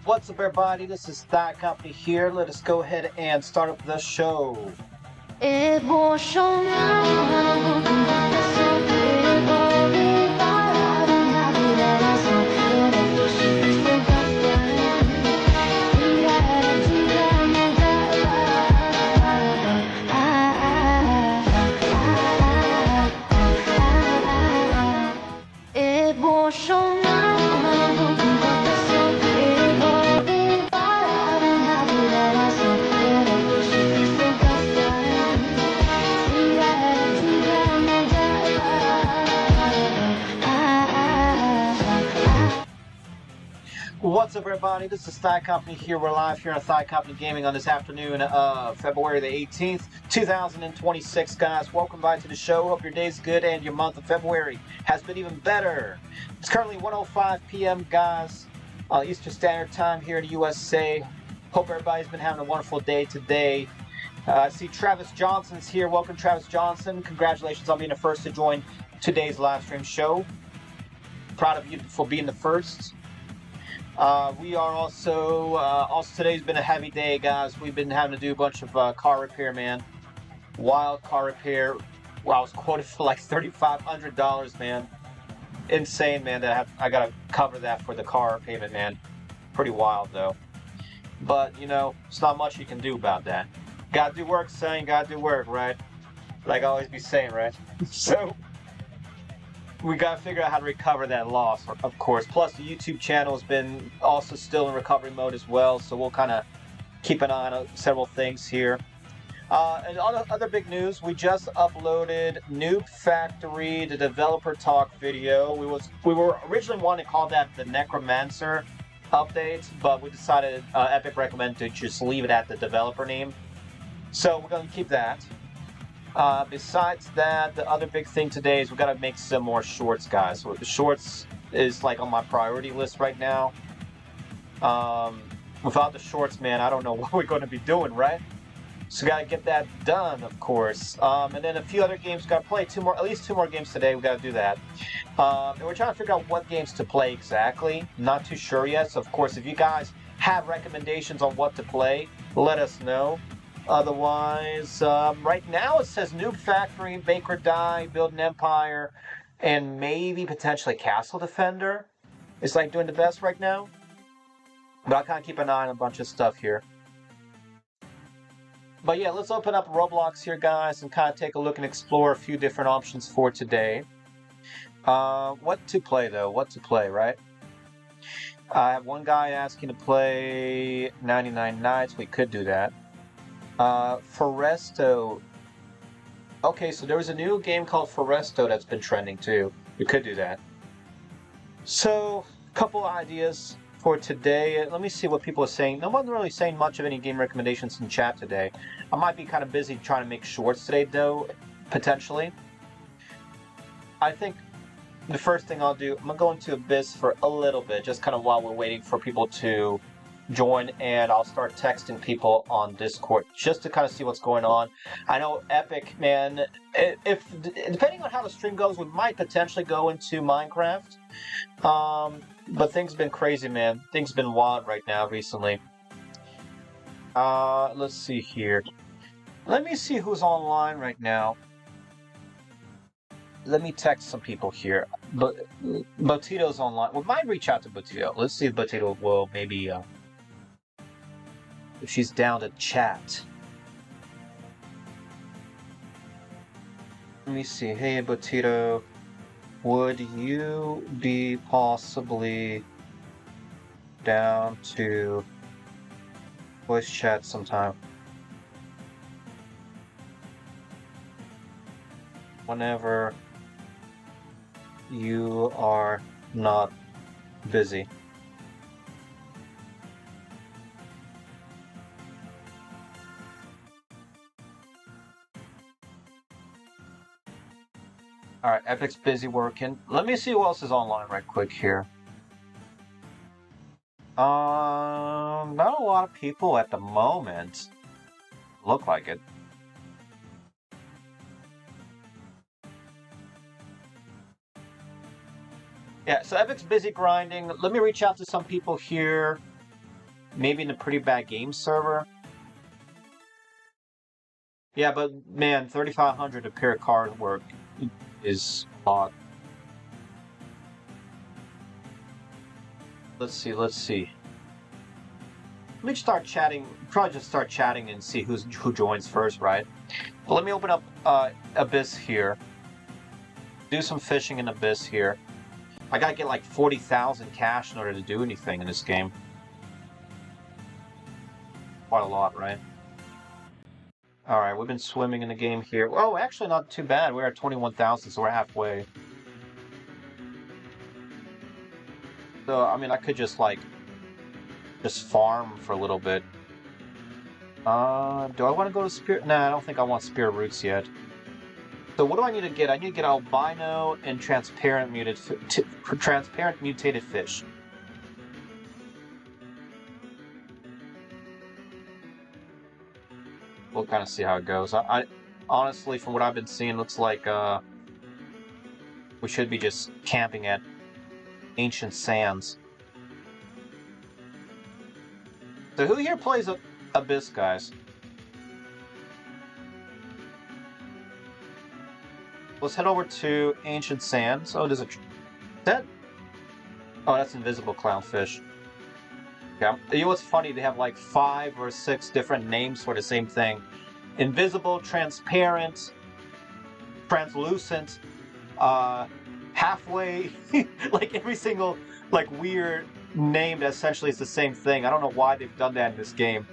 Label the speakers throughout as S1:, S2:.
S1: What's up, everybody? This is Thigh Company here. Let us go ahead and start up the show. What's up, everybody? This is Thigh Company here. We're live here on Thigh Company Gaming on this afternoon of February the 18th, 2026, guys. Welcome by to the show. Hope your day's good and your month of February has been even better. It's currently 1:05 p.m., guys, Eastern Standard Time here in the USA. Hope everybody's been having a wonderful day today. I see Travis Johnson's here. Welcome, Travis Johnson. Congratulations on being the first to join today's live stream show. Proud of you for being the first. We are also today's been a heavy day, guys. We've been having to do a bunch of car repair, man. Wild car repair. Well, I was quoted for like $3,500, man. Insane, man. That I gotta cover that for the car payment, man. Pretty wild, though. But you know, it's not much you can do about that. Gotta do work, son. Gotta do work, right? Like I always be saying, right? So we gotta figure out how to recover that loss, of course. Plus, the YouTube channel has been also still in recovery mode as well, so we'll kind of keep an eye on several things here. And other big news, we just uploaded Noob Factory, the developer talk video. We were originally wanting to call that the Necromancer update, but we decided Epic recommended to just leave it at the developer name. So we're gonna keep that. Besides that, the other big thing today is we got to make some more shorts, guys. So the shorts is like on my priority list right now. Without the shorts, man, I don't know what we're going to be doing, right? So we got to get that done, of course. And then a few other games got to play. At least two more games today. We got to do that. And we're trying to figure out what games to play exactly. Not too sure yet. So of course, if you guys have recommendations on what to play, let us know. Otherwise, right now it says Noob Factory, Make or Die, Build an Empire, and maybe potentially Castle Defender. It's like doing the best right now. But I'll kind of keep an eye on a bunch of stuff here. But yeah, let's open up Roblox here, guys, and kind of take a look and explore a few different options for today. What to play, though? What to play, right? I have one guy asking to play 99 Nights. We could do that. Foresto. Okay, so there was a new game called Foresto that's been trending too. We could do that. So, a couple of ideas for today. Let me see what people are saying. No one's really saying much of any game recommendations in chat today. I might be kind of busy trying to make shorts today, though, potentially. I think the first thing I'll do, I'm going to go into Abyss for a little bit, just kind of while we're waiting for people to join, and I'll start texting people on Discord just to kind of see what's going on. I know Epic, man, if depending on how the stream goes, we might potentially go into Minecraft. But things have been crazy, man. Things have been wild right now recently. Let's see here. Let me see who's online right now. Let me text some people here. But Botito's online. We might reach out to Botito. Let's see if Botito will maybe if she's down to chat. Let me see. Hey, Botito, would you be possibly down to voice chat sometime? Whenever you are not busy. Alright, Epic's busy working. Let me see who else is online right quick here. Not a lot of people at the moment. Look like it. Yeah, so Epic's busy grinding. Let me reach out to some people here. maybe in a pretty bad game server. Yeah, but man, 3,500 to pair card work is a lot. Let's see. Let me start chatting. Probably just start chatting and see who joins first, right? But let me open up Abyss here. Do some fishing in Abyss here. I gotta get like 40,000 cash in order to do anything in this game. Quite a lot, right? Alright, we've been swimming in the game here. Oh, actually not too bad. We're at 21,000, so we're halfway. So, I mean, I could just, like, just farm for a little bit. Do I want to go to Spirit? Nah, I don't think I want Spirit Roots yet. So what do I need to get? I need to get albino and transparent mutated fish. We'll kind of see how it goes. I honestly, from what I've been seeing, looks like we should be just camping at Ancient Sands. So who here plays Abyss, guys? Let's head over to Ancient Sands. Oh, there's a... that? Oh, that's invisible clownfish. Yeah. You know what's funny? They have like 5 or 6 different names for the same thing. Invisible, transparent, translucent, halfway, like every single like weird name that essentially is the same thing. I don't know why they've done that in this game.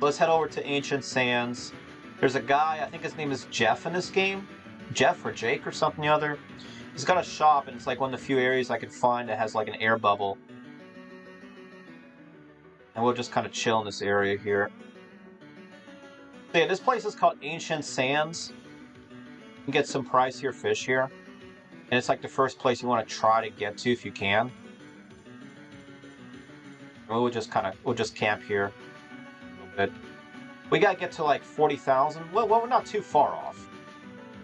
S1: Let's head over to Ancient Sands. There's a guy, I think his name is Jeff in this game. Jeff or Jake or something or other. He's got a shop, and it's like one of the few areas I could find that has like an air bubble. And we'll just kind of chill in this area here. So yeah, this place is called Ancient Sands. You can get some pricier fish here. And it's like the first place you want to try to get to if you can. And we'll just camp here a little bit. We gotta get to like 40,000. Well, we're not too far off.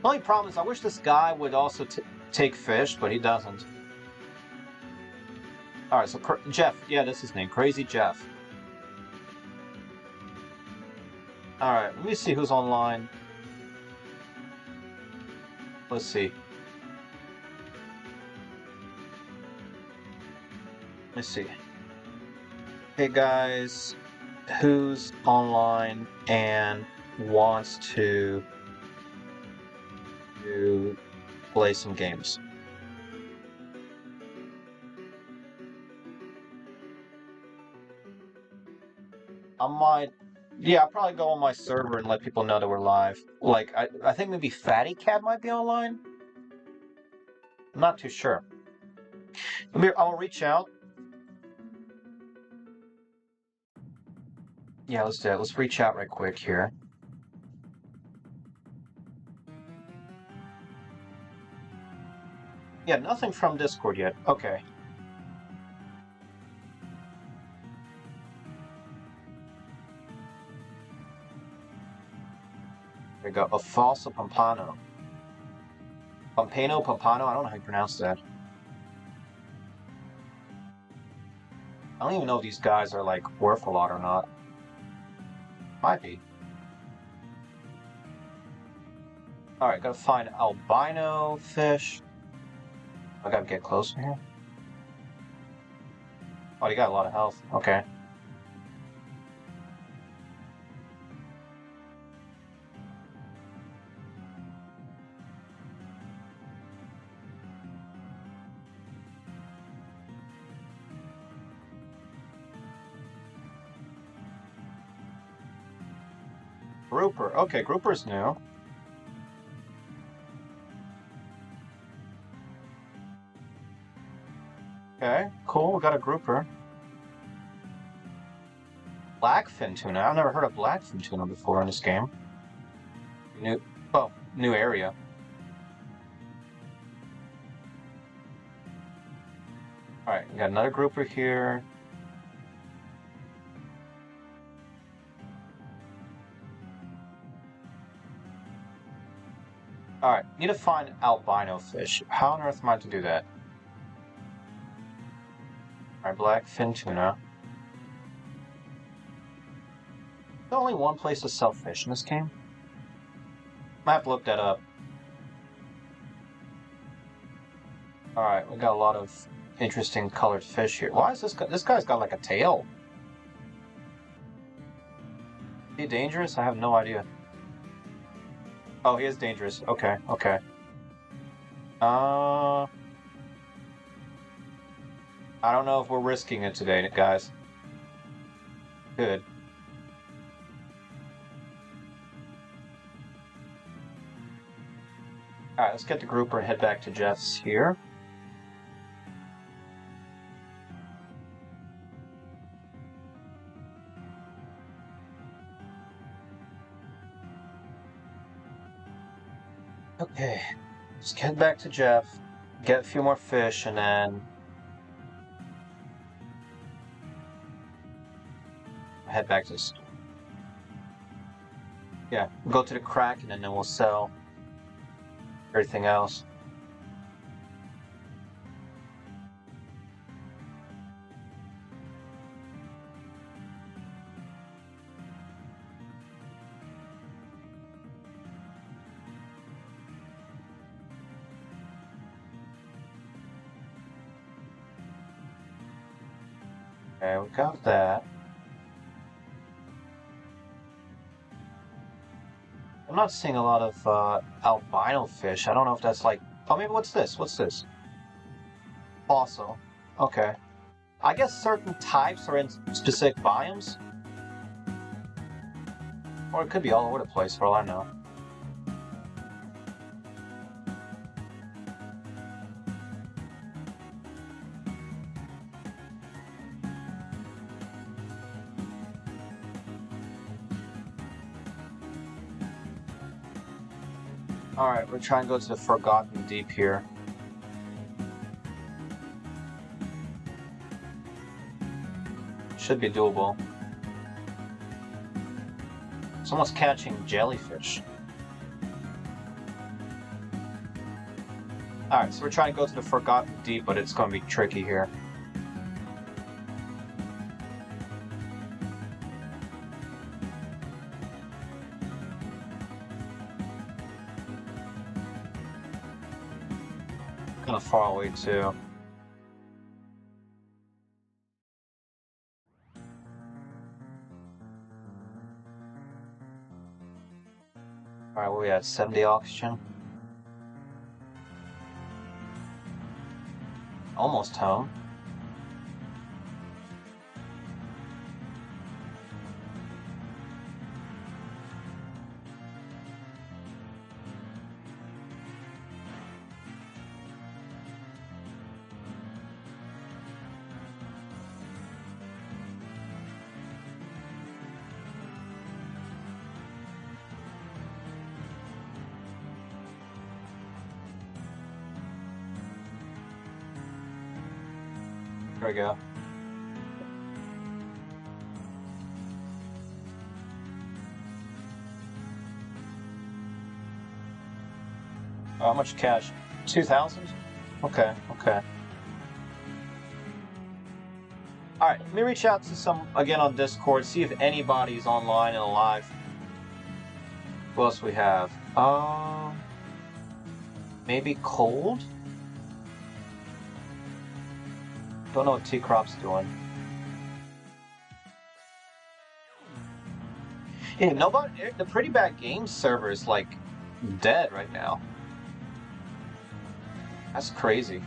S1: The only problem is I wish this guy would also take fish, but he doesn't. Alright, so Jeff. Yeah, that's his name. Crazy Jeff. Alright, let me see who's online. Let's see. Let's see. Hey guys, who's online and wants to play some games? Yeah, I'll probably go on my server and let people know that we're live. Like, I think maybe Fatty Cat might be online? I'm not too sure. I'll reach out. Yeah, let's do it. Let's reach out right quick here. Yeah, nothing from Discord yet. Okay. There we go. A falso pompano. Pompano? I don't know how you pronounce that. I don't even know if these guys are, like, worth a lot or not. Might be. Alright, gotta find albino fish. I gotta get closer here. Oh, you got a lot of health. Okay. Grouper. Okay, Grouper's new. Okay, cool. We got a Grouper. Blackfin tuna. I've never heard of blackfin tuna before in this game. New area. Alright, we got another Grouper here. Alright, need to find albino fish. How on earth am I to do that? Alright, blackfin tuna. There's only one place to sell fish in this game? I have to look that up. Alright, we got a lot of interesting colored fish here. Why is this guy? This guy's got like a tail. Is he dangerous? I have no idea. Oh, he is dangerous. Okay, okay. I don't know if we're risking it today, guys. Good. Alright, let's get the grouper and head back to Jeff's here. Okay, let's get back to Jeff, get a few more fish, and then head back to the store. Yeah, we'll go to the Kraken and then we'll sell everything else. Okay, we got that. I'm not seeing a lot of albino fish. I don't know if that's like... Oh, maybe what's this? What's this? Fossil. Okay. I guess certain types are in specific biomes. Or it could be all over the place for all I know. Alright, we're trying to go to the Forgotten Deep here. Should be doable. Someone's catching jellyfish. Alright, so we're trying to go to the Forgotten Deep, but it's going to be tricky here. Kind of far away too. Alright, where we at? 70 oxygen. Almost home. There we go. How much cash? 2,000? Okay, okay. Alright, let me reach out to some, again on Discord, see if anybody's online and alive. Who else we have? Maybe Cold? Don't know what T-Crop's doing. Yeah, nobody. The Pretty Bad Games server is like dead right now. That's crazy.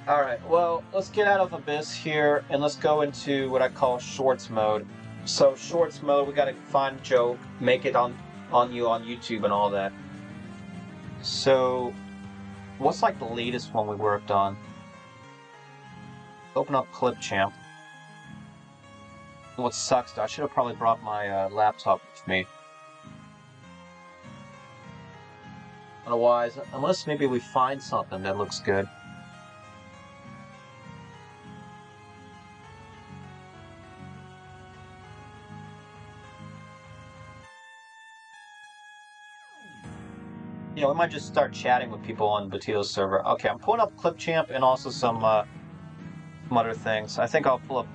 S1: Alright, well, let's get out of Abyss here and let's go into what I call Shorts mode. So, Shorts mode, we gotta find a joke, make it on YouTube and all that. So, what's like the latest one we worked on? Open up Clipchamp. What sucks though, I should have probably brought my laptop with me. Otherwise, unless maybe we find something that looks good. Yeah, we might just start chatting with people on Batito's server. Okay, I'm pulling up Clipchamp and also some other things. I think I'll pull up...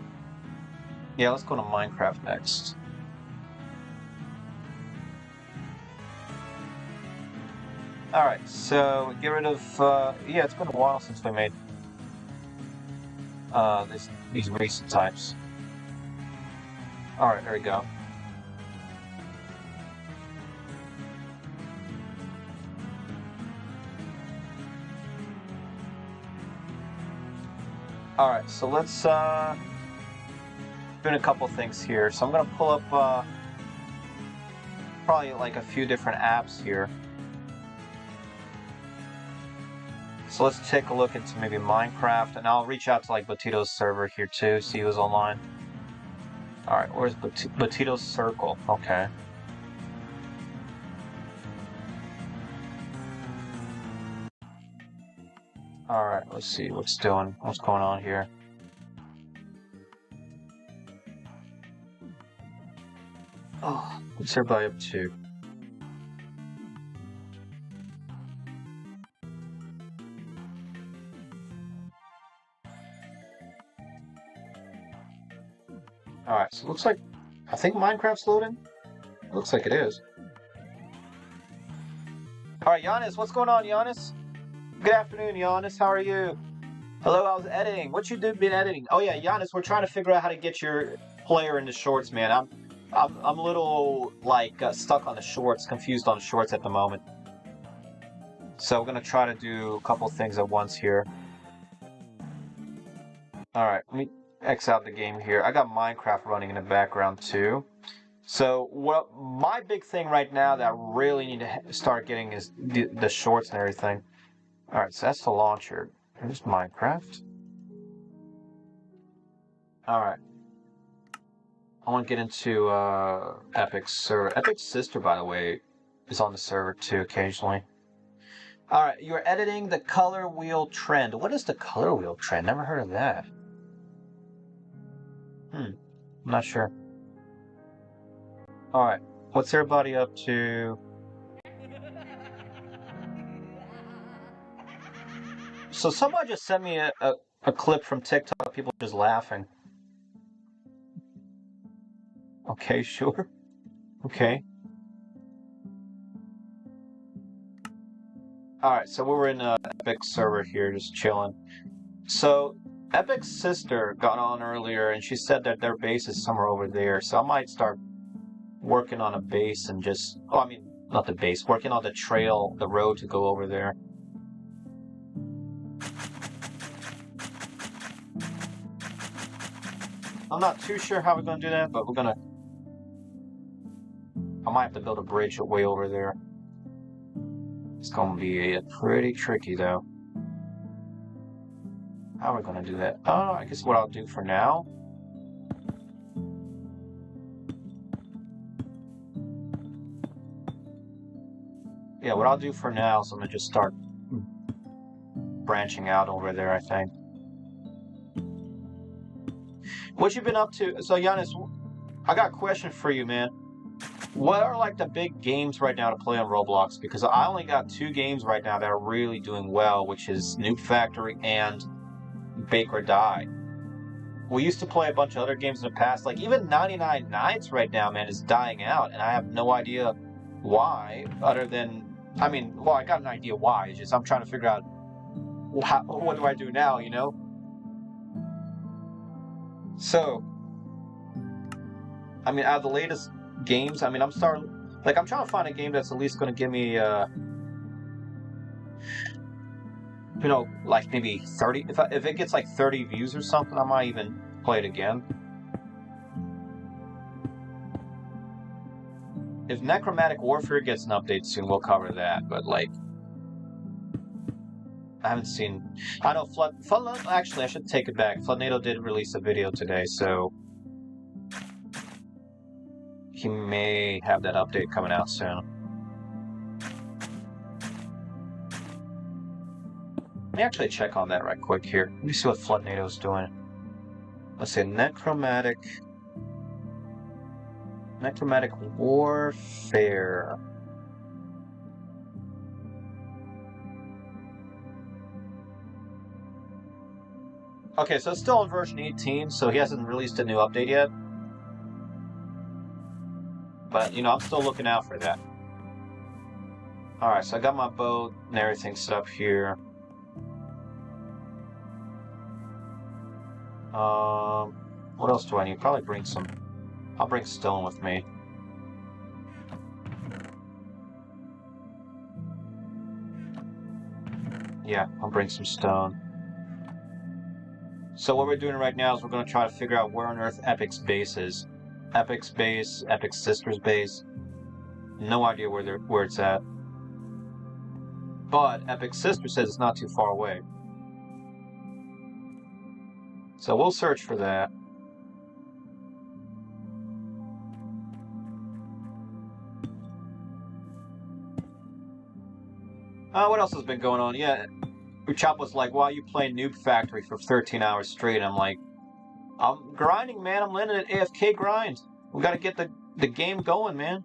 S1: Yeah, let's go to Minecraft next. Alright, so get rid of... yeah, it's been a while since we made these recent types. Alright, there we go. Alright, so let's doing a couple things here. So I'm gonna pull up probably like a few different apps here. So let's take a look into maybe Minecraft, and I'll reach out to like Batito's server here too, see who's online. Alright, where's Batito's Circle? Okay. Alright, let's see what's going on here. Oh, what's everybody up to? Alright, so it looks like... I think Minecraft's loading? It looks like it is. Alright, Giannis, what's going on, Giannis? Good afternoon, Giannis. How are you? Hello, I was editing. What you been editing? Oh yeah, Giannis, we're trying to figure out how to get your player into shorts, man. I'm a little like stuck on the shorts, confused on the shorts at the moment. So we're gonna try to do a couple things at once here. All right, let me X out the game here. I got Minecraft running in the background too. So what my big thing right now that I really need to start getting is the shorts and everything. All right, so that's the launcher. Here's Minecraft. All right. I want to get into Epic's server. Epic's sister, by the way, is on the server too occasionally. All right, you're editing the color wheel trend. What is the color wheel trend? Never heard of that. I'm not sure. All right, what's everybody up to? So somebody just sent me a clip from TikTok, people just laughing. Okay, sure. Okay. Alright, so we were in Epic's server here, just chilling. So, Epic's sister got on earlier, and she said that their base is somewhere over there, so I might start working on a base and just... Oh, I mean, not the base, working on the trail, the road to go over there. I'm not too sure how we're going to do that, but we're going to... I might have to build a bridge way over there. It's going to be pretty tricky, though. How are we going to do that? I guess what I'll do for now... Yeah, what I'll do for now is I'm going to just start branching out over there, I think. What you been up to? So, Giannis, I got a question for you, man. What are like the big games right now to play on Roblox? Because I only got 2 games right now that are really doing well, which is Noob Factory and Bake or Die. We used to play a bunch of other games in the past, like even 99 Nights right now, man, is dying out, and I have no idea why, other than, I mean, well, I got an idea why, it's just I'm trying to figure out what do I do now, you know? So, I mean, out of the latest games, I mean, I'm trying to find a game that's at least going to give me, you know, like maybe 30, if it gets like 30 views or something, I might even play it again. If Necromantic Warfare gets an update soon, we'll cover that, but like, I haven't seen... I know actually, I should take it back. Floodnado did release a video today, so... he may have that update coming out soon. Let me actually check on that right quick here. Let me see what Floodnado's doing. Let's say Necromantic Warfare. Okay, so it's still on version 18, so he hasn't released a new update yet. But, I'm still looking out for that. Alright, so I got my boat and everything set up here. What else do I need? Probably bring some... I'll bring stone with me. Yeah, I'll bring some stone. So what we're doing right now is we're going to try to figure out where on earth Epic's base is. Epic's base, Epic's sister's base. No idea where it's at. But Epic's sister says it's not too far away. So we'll search for that. What else has been going on? Yeah, Chop was like, why are you playing Noob Factory for 13 hours straight? I'm like, I'm grinding, man. I'm landing at AFK grind. We gotta get the game going, man.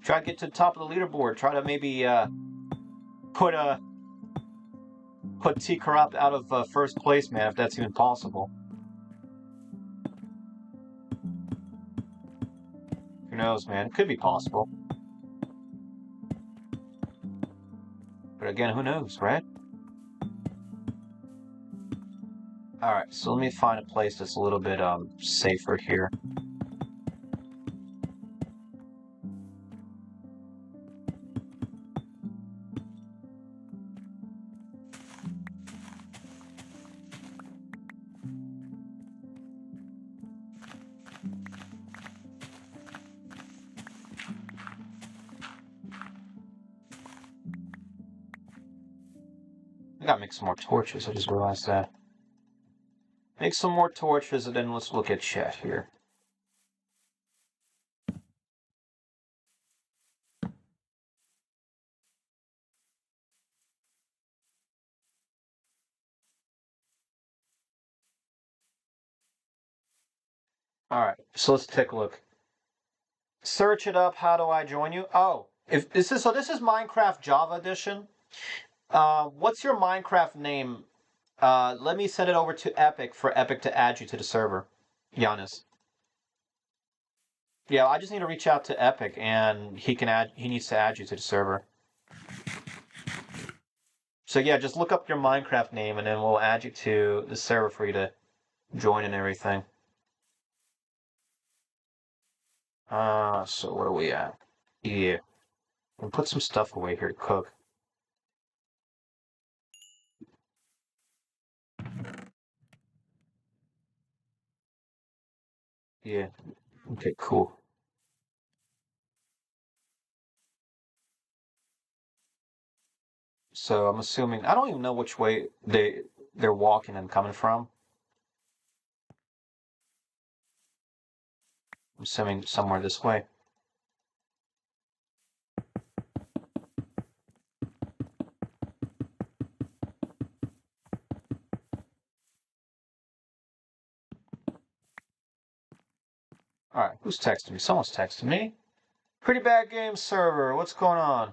S1: Try to get to the top of the leaderboard. Try to maybe put T Corrupt out of first place, man, if that's even possible. Who knows, man? It could be possible. But again, who knows, right? Alright, so let me find a place that's a little bit safer here. I gotta make some more torches, I just realized that. Make some more torches and then let's look at chat here. Alright, so let's take a look. Search it up, how do I join you? Oh, if this is Minecraft Java Edition. What's your Minecraft name? Let me send it over to Epic for Epic to add you to the server. Giannis. Yeah, I just need to reach out to Epic and he needs to add you to the server. So yeah, just look up your Minecraft name and then we'll add you to the server for you to join and everything. So where are we at? Yeah. We'll put some stuff away here to cook. Yeah. Okay, cool. So I'm assuming I don't even know which way they're walking and coming from. I'm assuming somewhere this way. Alright, who's texting me? Someone's texting me. Pretty Bad Game server, what's going on?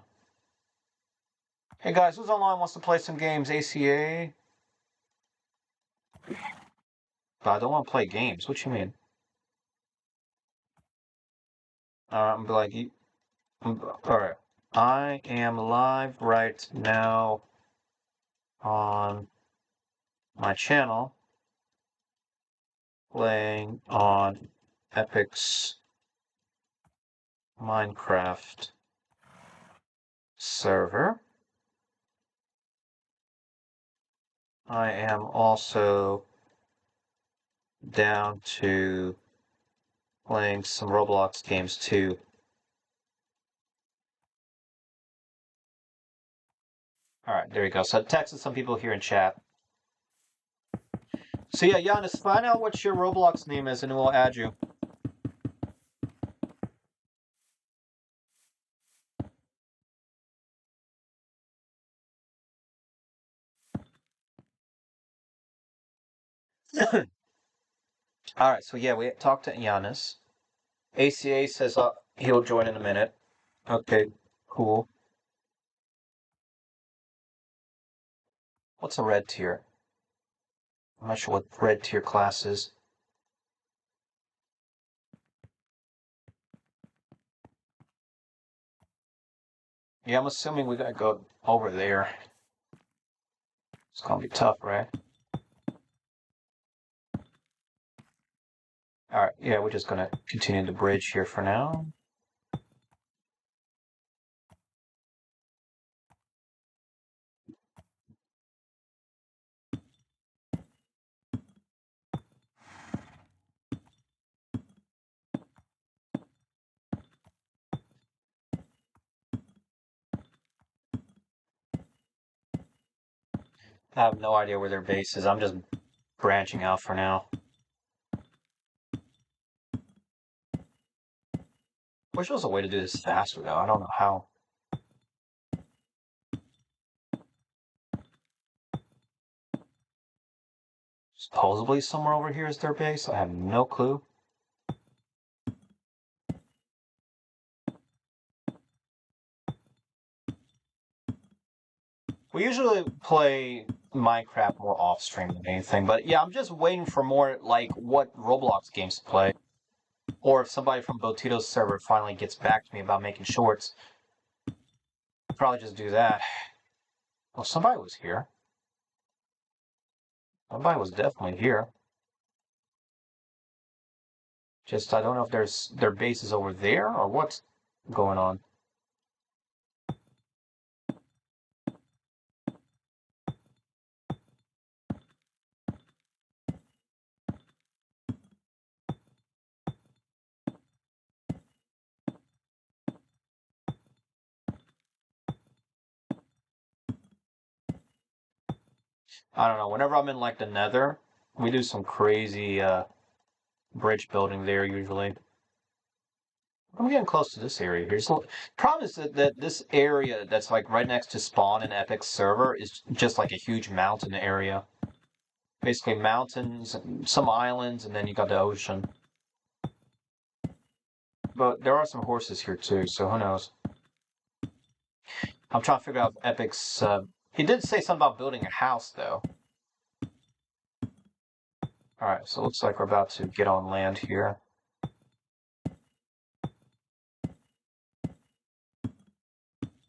S1: Hey guys, who's online wants to play some games? ACA? But I don't want to play games. What you mean? I'm like, alright. I am live right now on my channel playing on Epic's Minecraft server. I am also down to playing some Roblox games too. Alright, there you go. So I texted some people here in chat. So yeah, Giannis, find out what your Roblox name is and we'll add you. Alright, so yeah, we talked to Giannis. ACA says he'll join in a minute. Okay, cool. What's a red tier? I'm not sure what red tier class is. Yeah, I'm assuming we gotta go over there. It's gonna be tough, right? Alright, yeah, we're just gonna continue the bridge here for now. I have no idea where their base is. I'm just branching out for now. Wish there was a way to do this faster, though. I don't know how. Supposedly somewhere over here is their base. I have no clue. We usually play Minecraft more off-stream than anything, but yeah, I'm just waiting for more, like, what Roblox games to play. Or if somebody from Botito's server finally gets back to me about making shorts, I'll probably just do that. Well, somebody was here. Somebody was definitely here. Just, I don't know if their base is over there or what's going on. I don't know. Whenever I'm in, like, the Nether, we do some crazy, bridge building there usually. I'm getting close to this area here. So, problem is that this area that's like right next to spawn in Epic's server is just like a huge mountain area. Basically mountains, and some islands, and then you got the ocean. But there are some horses here too, so who knows? I'm trying to figure out if Epic's. He did say something about building a house though. All right, so it looks like we're about to get on land here.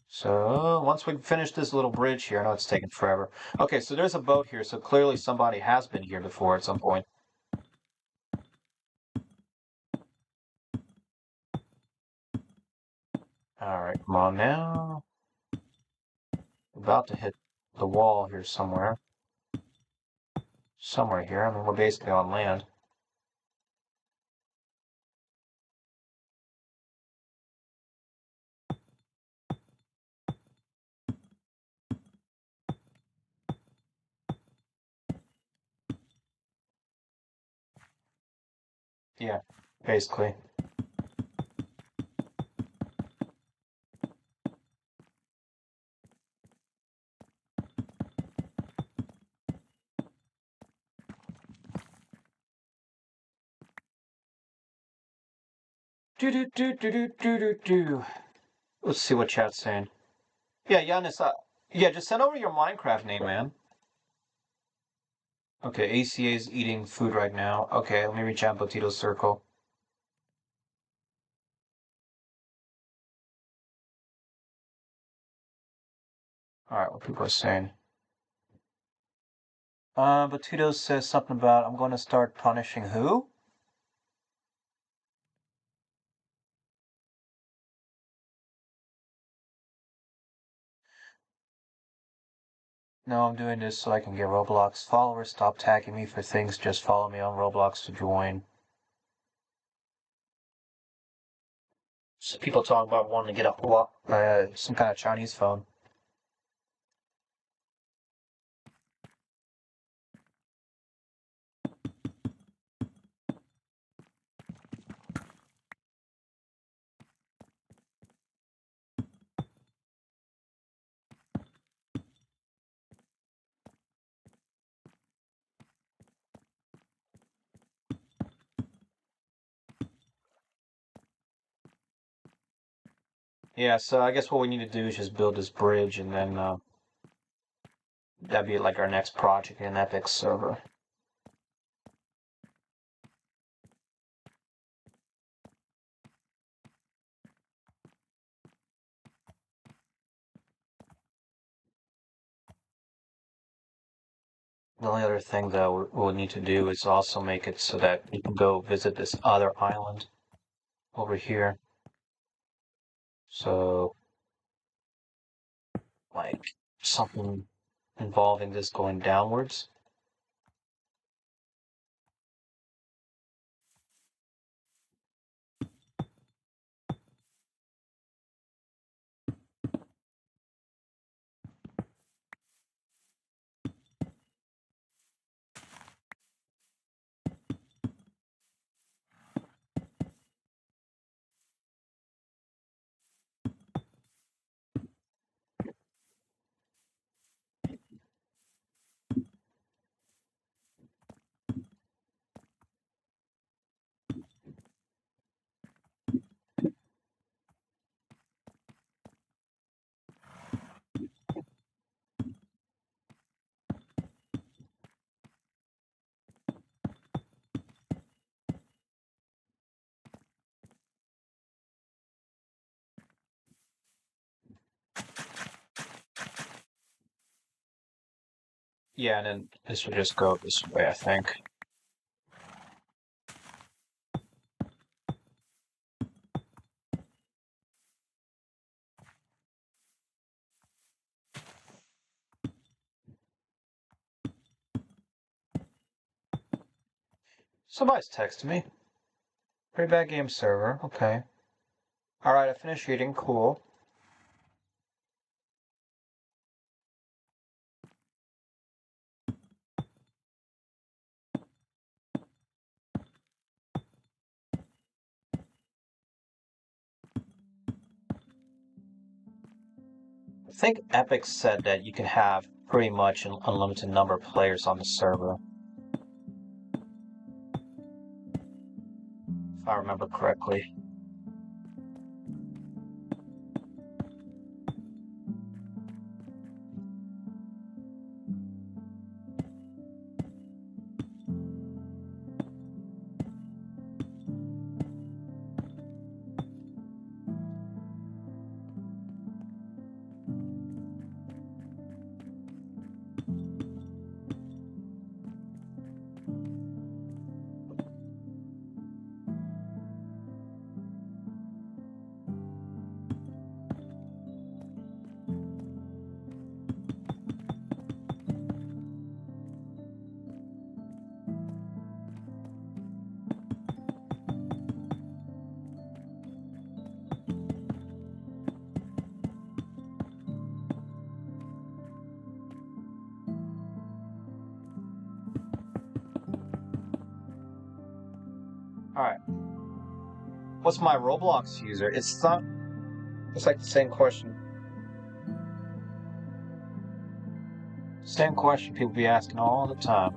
S1: So once we finish this little bridge here, I know it's taking forever. Okay, so there's a boat here, so clearly somebody has been here before at some point. All right, come on now. About to hit the wall here somewhere. Somewhere here. I mean, we're basically on land. Yeah, basically. Do do do do do do do do. Let's see what chat's saying. Yeah, Giannis. Yeah, just send over your Minecraft name, man. Okay, ACA is eating food right now. Okay, let me reach out Botito's circle. All right, what people are saying. Botito says something about I'm going to start punishing who? No, I'm doing this so I can get Roblox followers. Stop tagging me for things. Just follow me on Roblox to join. So people talk about wanting to get some kind of Chinese phone. Yeah, so I guess what we need to do is just build this bridge, and then that'd be like our next project in Epic server. The only other thing that we'll need to do is also make it so that you can go visit this other island over here. So, like, something involving this going downwards. Yeah, and then this would just go this way, I think. Somebody's texting me. Pretty bad game server. Okay. Alright, I finished eating. Cool. I think Epic said that you can have pretty much an unlimited number of players on the server. If I remember correctly. Alright. What's my Roblox user? It's not... It's like the same question. Same question people be asking all the time.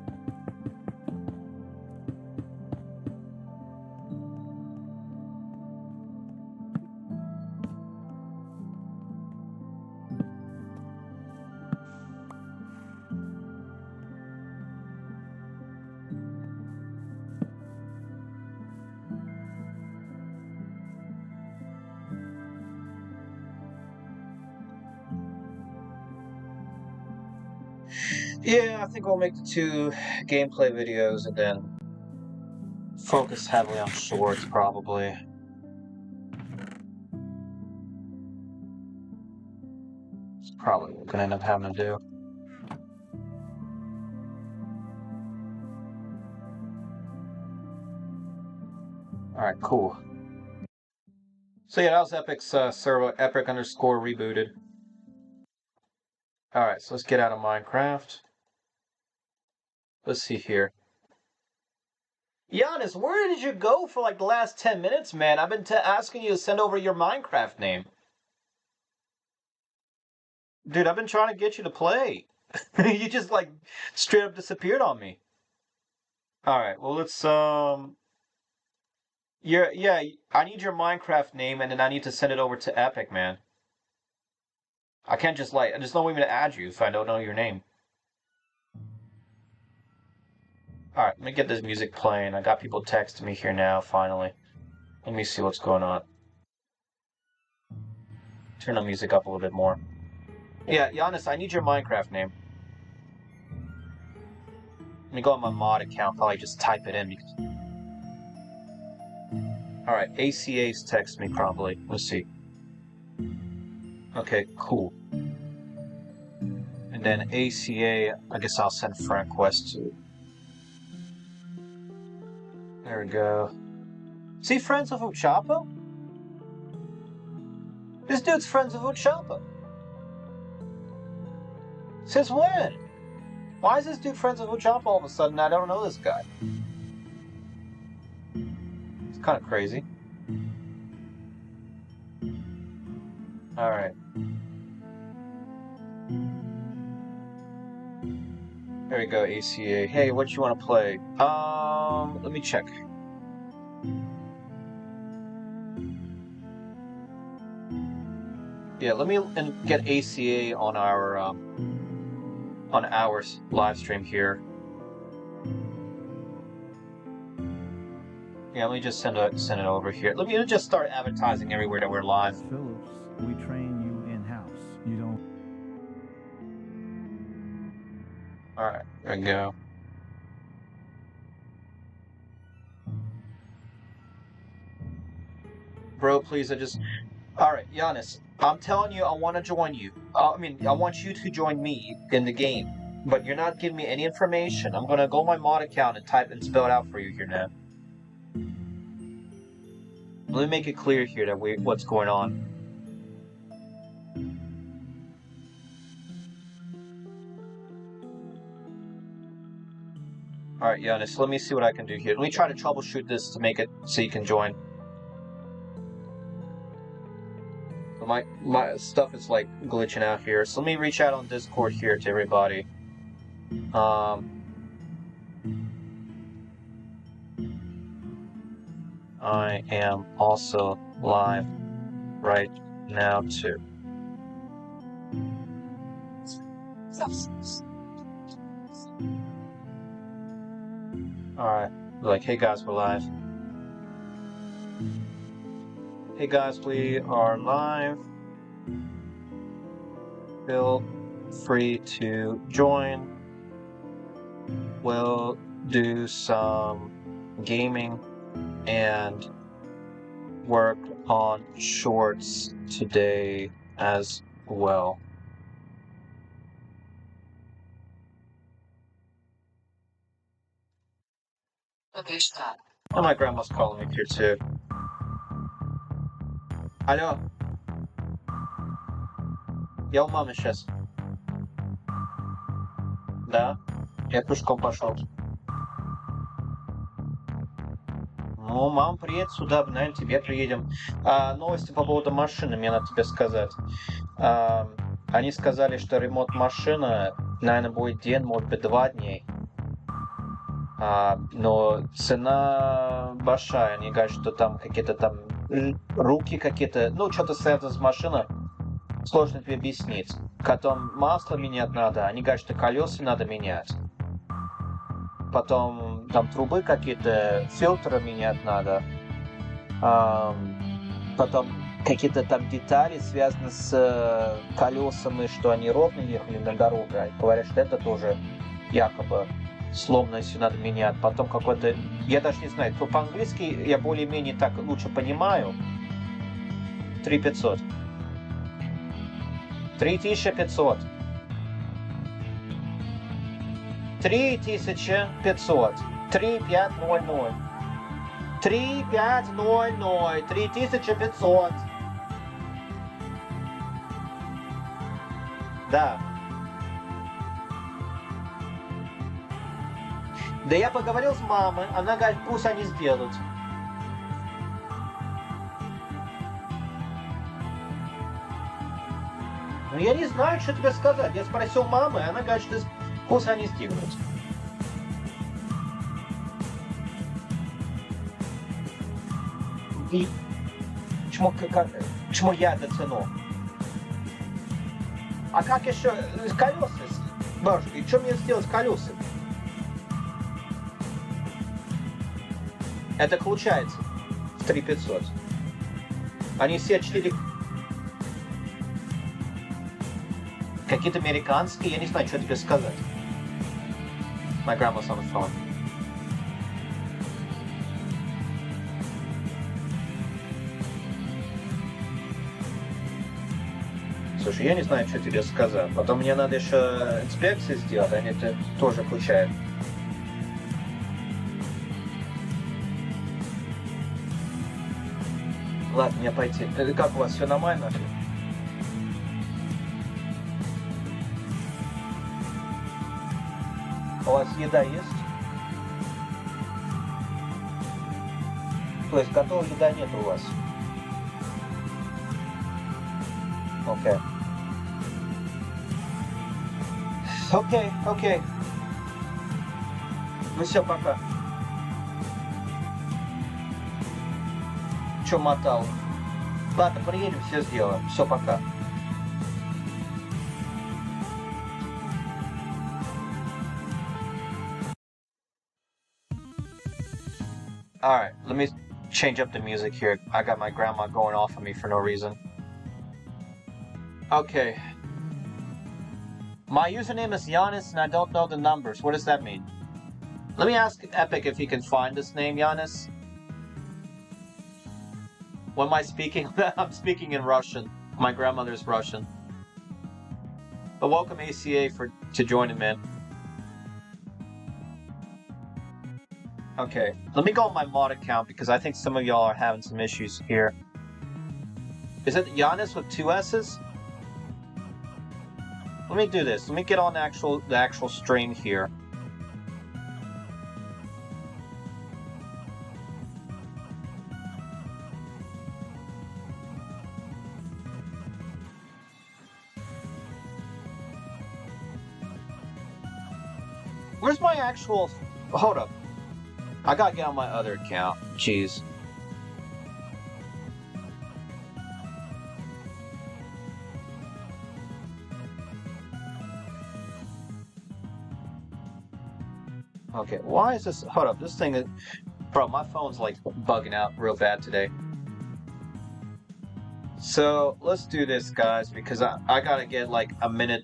S1: Yeah, I think we'll make the 2 gameplay videos and then focus heavily on shorts, probably. It's probably what we're gonna end up having to do. Alright, cool. So yeah, that was Epic's server, Epic underscore rebooted. Alright, so let's get out of Minecraft. Let's see here. Giannis, where did you go for like the last 10 minutes, man? I've been asking you to send over your Minecraft name. Dude, I've been trying to get you to play. You just like straight up disappeared on me. Alright, well let's yeah, I need your Minecraft name and then I need to send it over to Epic, man. I can't just like there's no way to add you if I don't know your name. Alright, let me get this music playing. I got people texting me here now, finally. Let me see what's going on. Turn the music up a little bit more. Yeah, Giannis, I need your Minecraft name. Let me go on my mod account, probably just type it in. Because... Alright, ACA's text me probably. Let's see. Okay, cool. And then ACA, I guess I'll send friend request to. There we go. See, friends of Uchapo? This dude's friends of Uchapo. Since when? Why is this dude friends with Uchapo all of a sudden? I don't know this guy. It's kind of crazy. Alright. There we go, ACA. Hey, what you want to play? Let me check. Yeah, let me get ACA on our live stream here. Yeah, let me just send it over here. Let me just start advertising everywhere that we're live.
S2: Phillips, we train you in-house. You don't.
S1: Alright, there we go. Bro, please, Alright, Giannis, I'm telling you, I want to join you. I want you to join me in the game. But you're not giving me any information. I'm going to go on my mod account and type and spell it out for you here now. Let me make it clear here that what's going on. Alright, Giannis, let me see what I can do here. Let me try to troubleshoot this to make it so you can join. My stuff is like glitching out here, so let me reach out on Discord here to everybody. I am also live right now too. Alright, like, hey guys, we're live. Hey guys, we are live. Feel free to join. We'll do some gaming and work on shorts today as well. And my grandma's calling me here too. Алло. Я у мамы сейчас. Да. Я пешком пошел. Ну, мама приедет сюда, наверное, тебе приедем. Новости по поводу машины, мне надо тебе сказать. Они сказали, что ремонт машины, наверное, будет день, может быть, 2 дней. Но цена большая. Они говорят, что там какие-то там руки какие-то, ну, что-то связано с машиной. Сложно тебе объяснить. Потом масло менять надо. Они говорят, что колеса надо менять. Потом там трубы какие-то, фильтры менять надо. Потом какие-то там детали связаны с колесами, что они ровно ехали на дороге. Говорят, что это тоже якобы сломано, если надо менять. Потом какой-то... Я даже не знаю, по-английски я более-менее так лучше понимаю. 3500. 3500. 3500. 3500. 3500. 3500. Да. Да я поговорил с мамой, она говорит, пусть они сделают. Ну я не знаю, что тебе сказать. Я спросил мамы, она говорит, что пусть они сделают. И почему я это цену? А как еще колеса? Боже, и что мне сделать с колесами? Это получается в 3500. Они все 4... Какие-то американские, я не знаю, что тебе сказать. My grandma's on the phone. Слушай, я не знаю, что тебе сказать. Потом мне надо еще инспекции сделать, они это тоже включают. Ладно, мне пойти. Как у вас, все нормально? У вас еда есть? То есть готовой еда нет у вас? Окей. Окей. Ну все, пока. Че мотал? Ладно, приедем, все сделаем. Все, пока. Alright, let me change up the music here. I got my grandma going off on me for no reason. Okay. My username is Giannis and I don't know the numbers. What does that mean? Let me ask Epic if he can find this name, Giannis. What am I speaking? I'm speaking in Russian. My grandmother's Russian. But welcome ACA to join him in. Okay, let me go on my mod account because I think some of y'all are having some issues here. Is it Giannis with 2 S's? Let me do this. Let me get on the actual stream here. Where's my actual... Hold up. I gotta get on my other account. Jeez. Okay, why is this... Hold up, this thing is... Bro, my phone's like bugging out real bad today. So, let's do this, guys, because I gotta get like a minute...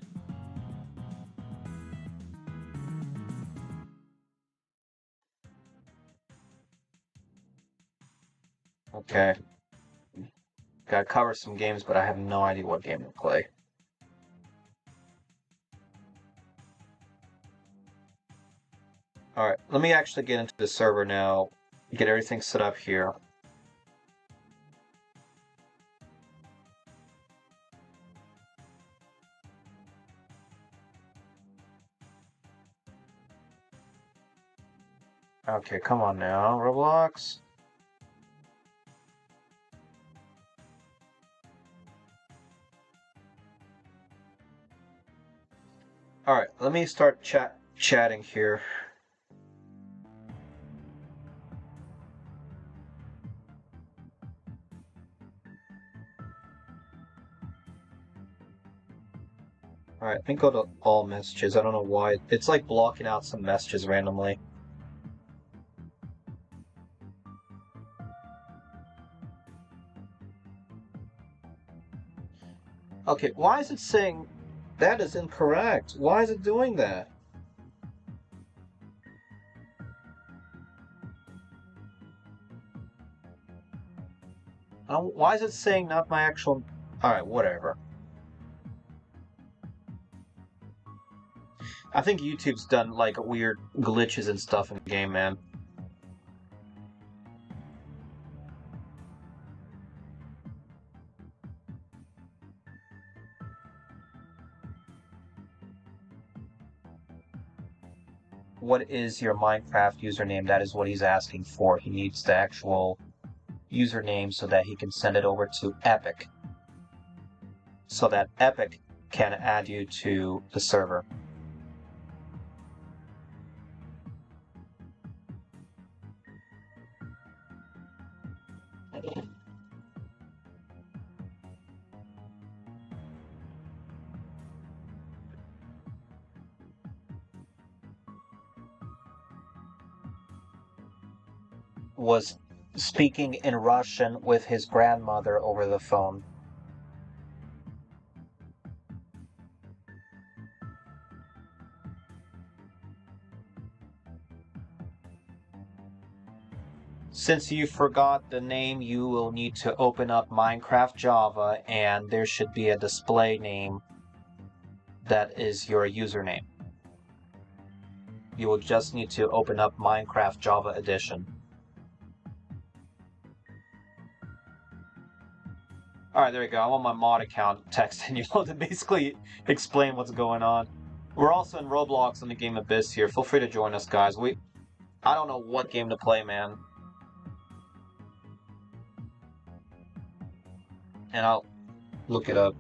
S1: Okay. Gotta cover some games, but I have no idea what game to play. Alright, let me actually get into the server now, get everything set up here. Okay, come on now, Roblox. Alright, let me start chatting here. Alright, let me go to all messages. I don't know why. It's like blocking out some messages randomly. Okay, why is it saying that is incorrect? Why is it doing that? Why is it saying not my actual... Alright, whatever. I think YouTube's done like weird glitches and stuff in the game, man. What is your Minecraft username? That is what he's asking for. He needs the actual username so that he can send it over to Epic. So that Epic can add you to the server. Was speaking in Russian with his grandmother over the phone. Since you forgot the name, you will need to open up Minecraft Java, and there should be a display name that is your username. You will just need to open up Minecraft Java Edition. Alright, there we go. I'm on my mod account texting you to basically explain what's going on. We're also in Roblox on the game Abyss here. Feel free to join us, guys. I don't know what game to play, man. And I'll look it up.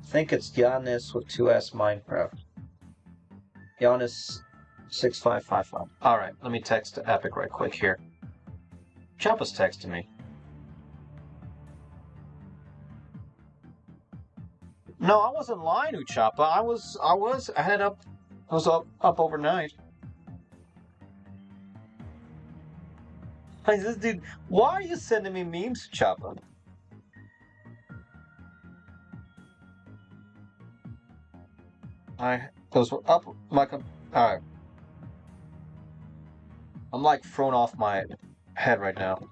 S1: I think it's Giannis with 2S Minecraft. Giannis6555. Alright, let me text to Epic right quick here. Choppa's texting me. No, I wasn't lying, Uchapa. I was up overnight. Hey, this dude, why are you sending me memes, Uchapa? Those were up like a. Alright. I'm like thrown off my head right now.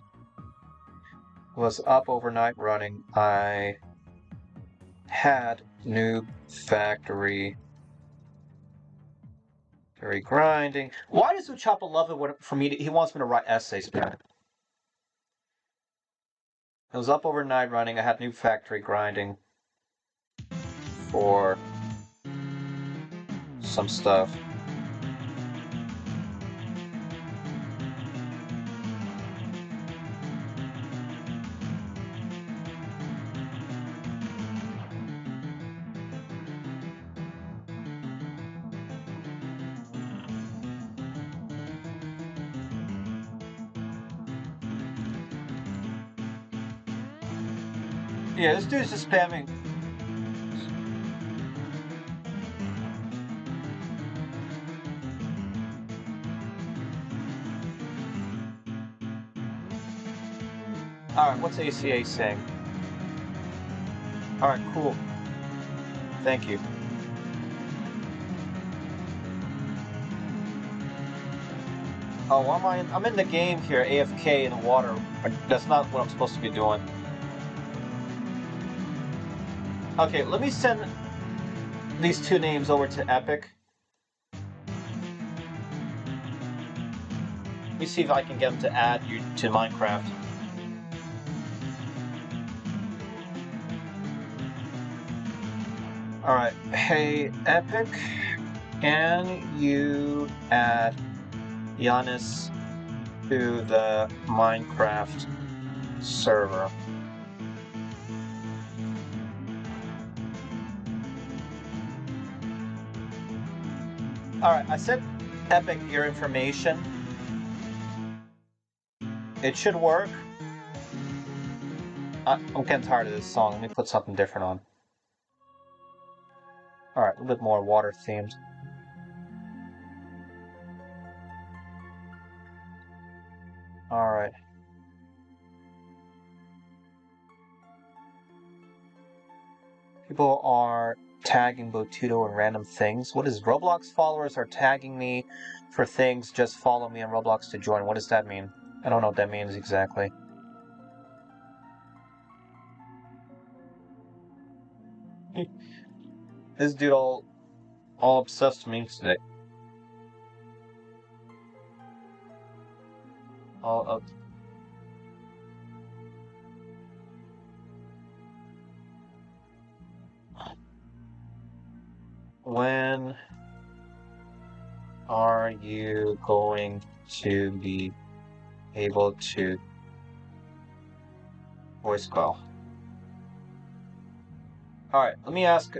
S1: Was up overnight running. I had Noob Factory grinding. Why does Uchapa love it for me he wants me to write essays about it? I was up overnight running. I had Noob Factory grinding for some stuff. Yeah, this dude's just spamming. Alright, what's ACA saying? Alright, cool. Thank you. Oh, I'm in the game here, AFK in the water. That's not what I'm supposed to be doing. Okay, let me send these two names over to Epic. Let me see if I can get them to add you to Minecraft. Alright, hey Epic, can you add Giannis to the Minecraft server? Alright, I sent Epic your information. It should work. I'm getting tired of this song. Let me put something different on. Alright, a little bit more water themed. Alright. People are tagging Botudo and random things. What is Roblox followers are tagging me for things? Just follow me on Roblox to join. What does that mean? I don't know what that means exactly. This dude all obsessed with me today. All up. When are you going to be able to voice call? Alright, let me ask.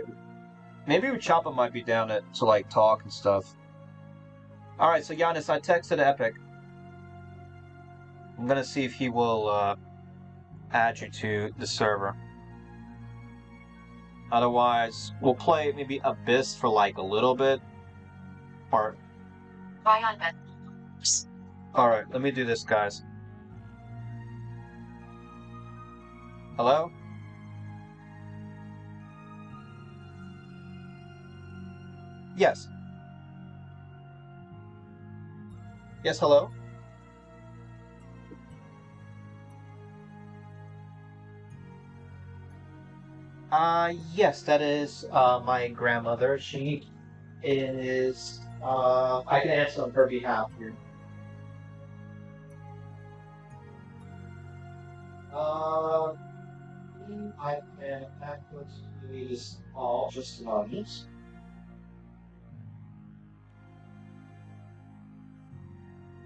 S1: Maybe Choppa might be down to like talk and stuff. Alright, so Giannis, I texted Epic. I'm gonna see if he will add you to the server. Otherwise, we'll play maybe Abyss for like a little bit. Or... Alright, let me do this, guys. Hello? Yes. Yes, hello? Yes, that is my grandmother. She is. I can answer on her behalf here. Uh, I can actually this all just a moment.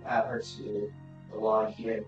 S1: Add her to the line here.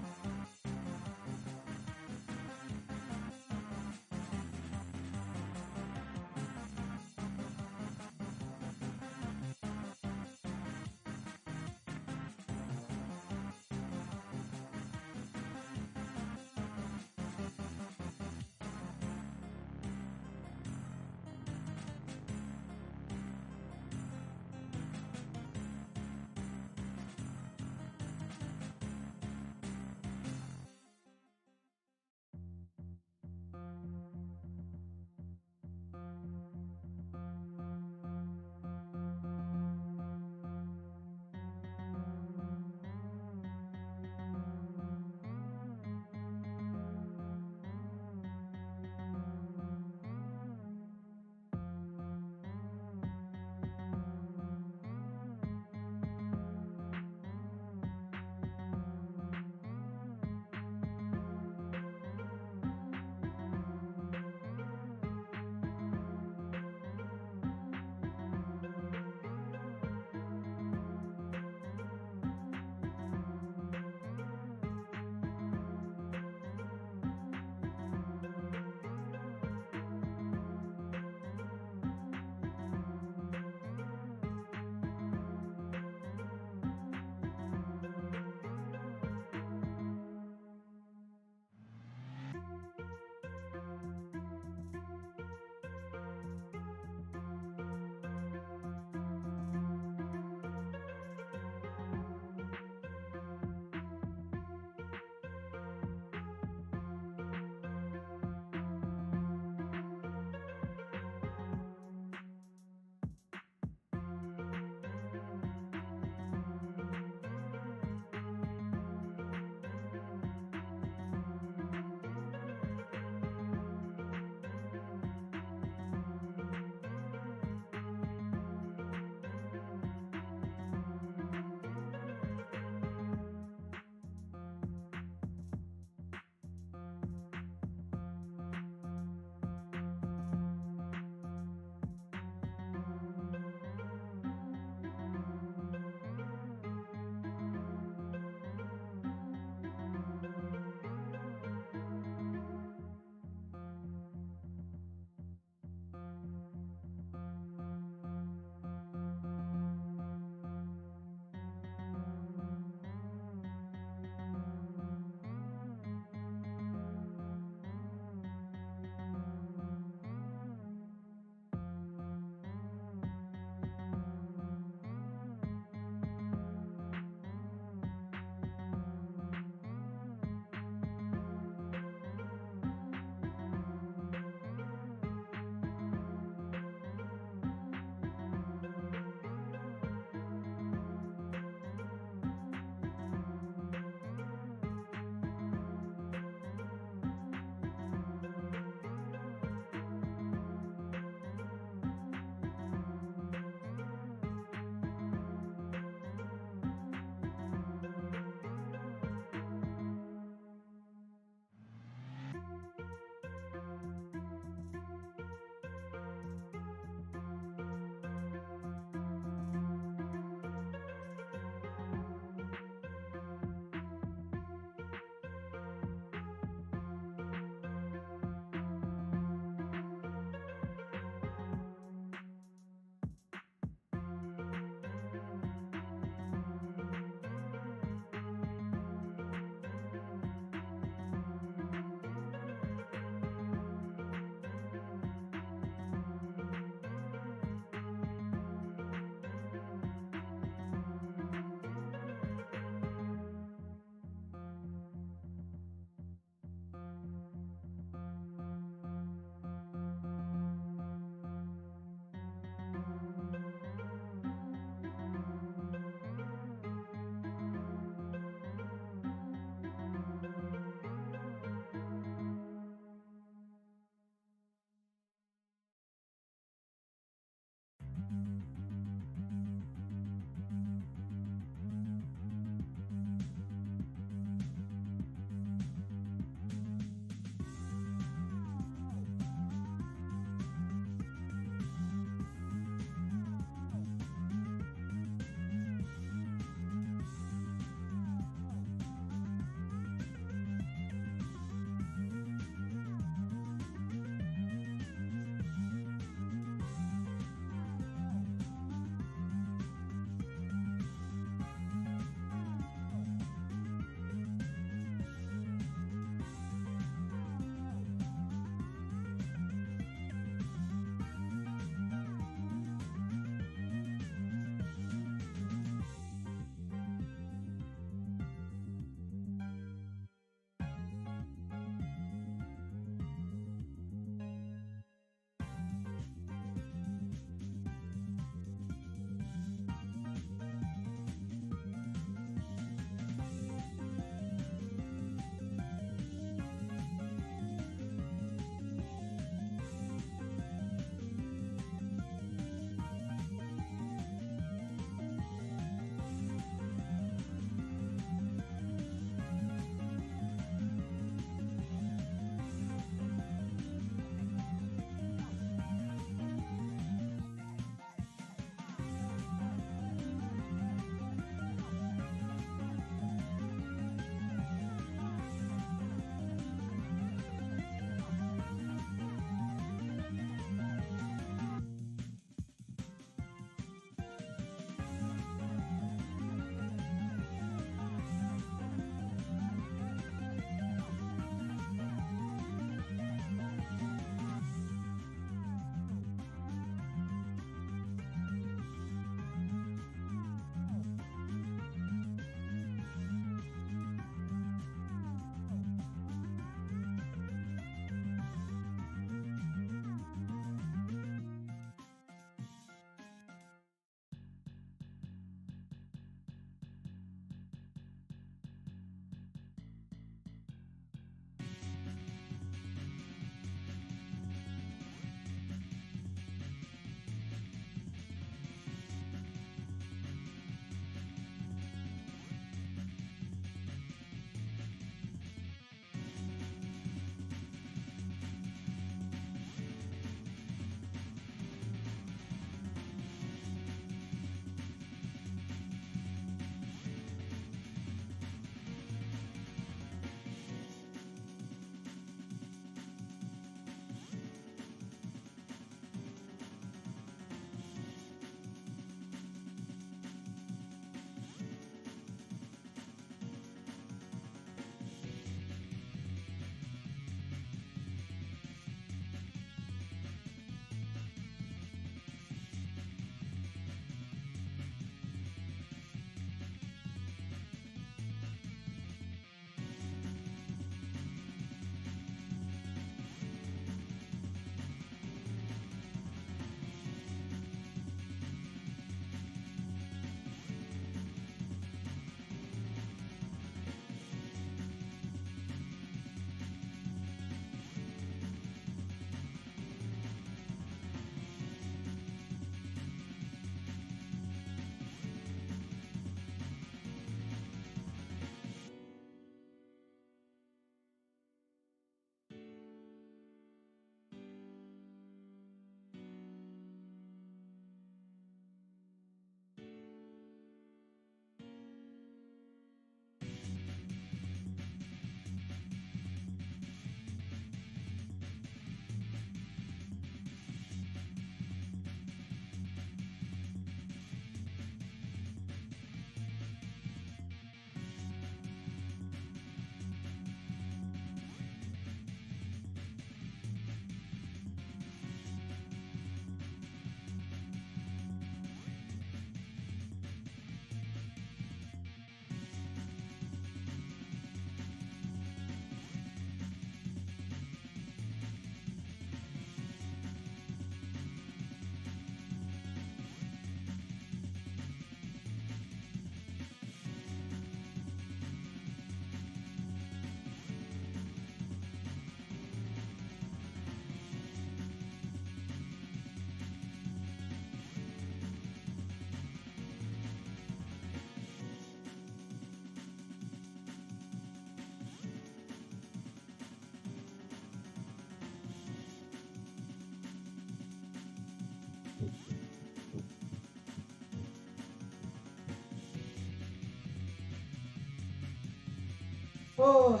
S1: Oh.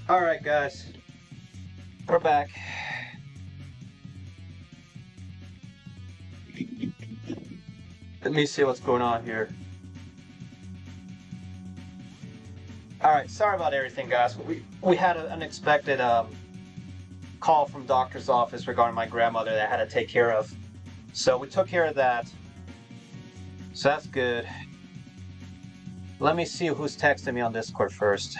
S1: All right, guys, we're back. Let me see what's going on here. All right, sorry about everything, guys. We had an unexpected call from doctor's office regarding my grandmother that I had to take care of. So we took care of that. So that's good. Let me see who's texting me on Discord first.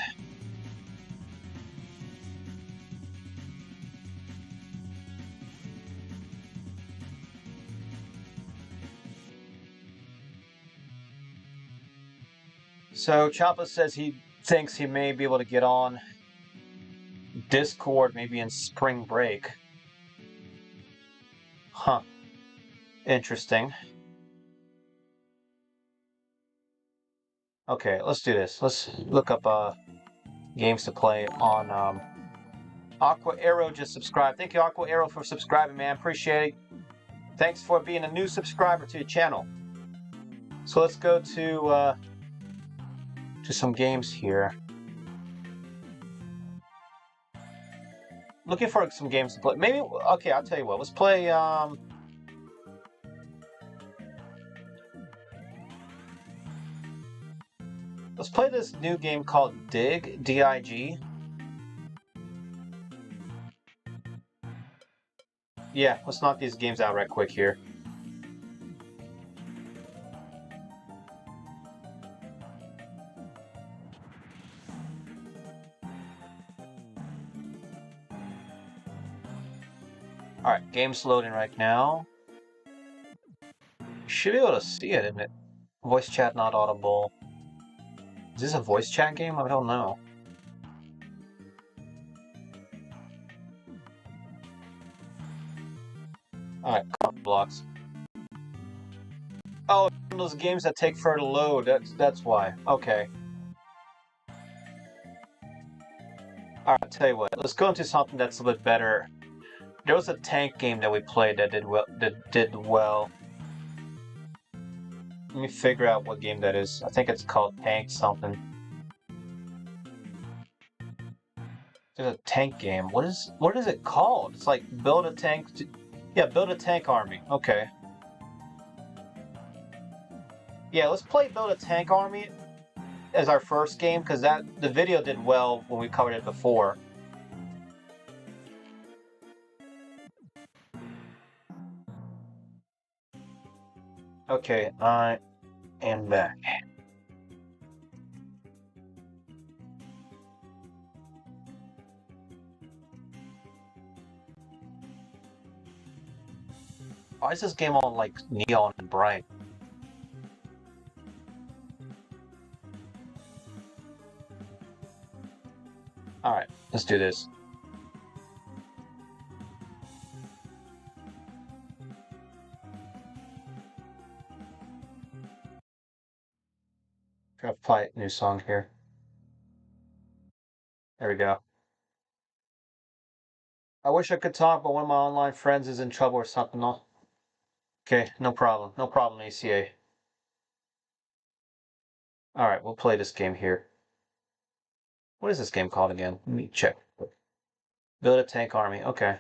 S1: So Choppa says he thinks he may be able to get on Discord maybe in spring break. Huh. Interesting. Okay, let's do this. Let's look up games to play on Aqua Arrow just subscribed. Thank you, Aqua Arrow, for subscribing, man. Appreciate it. Thanks for being a new subscriber to the channel. So let's go to some games here. Looking for some games to play. Maybe, okay, I'll tell you what. Let's play, let's play this new game called Dig, D-I-G. Yeah, let's knock these games out right quick here. Alright, game's loading right now. Should be able to see it, isn't it? Voice chat not audible. Is this a voice chat game? I don't know. Alright, blocks. Oh, those games that take forever to load. That's why. Okay. Alright, I'll tell you what. Let's go into something that's a bit better. There was a tank game that we played that did well. Let me figure out what game that is. I think it's called Tank something. There's a tank game. What is it called? It's like build a tank. Yeah, build a tank army. Okay. Yeah, let's play Build a Tank Army as our first game because the video did well when we covered it before. Okay, I am back. Why is this game all like neon and bright? Alright, let's do this. Try to play a new song here. There we go. I wish I could talk, but one of my online friends is in trouble or something. Okay, no problem. No problem, ACA. Alright, we'll play this game here. What is this game called again? Let me check. Build a Tank Army. Okay.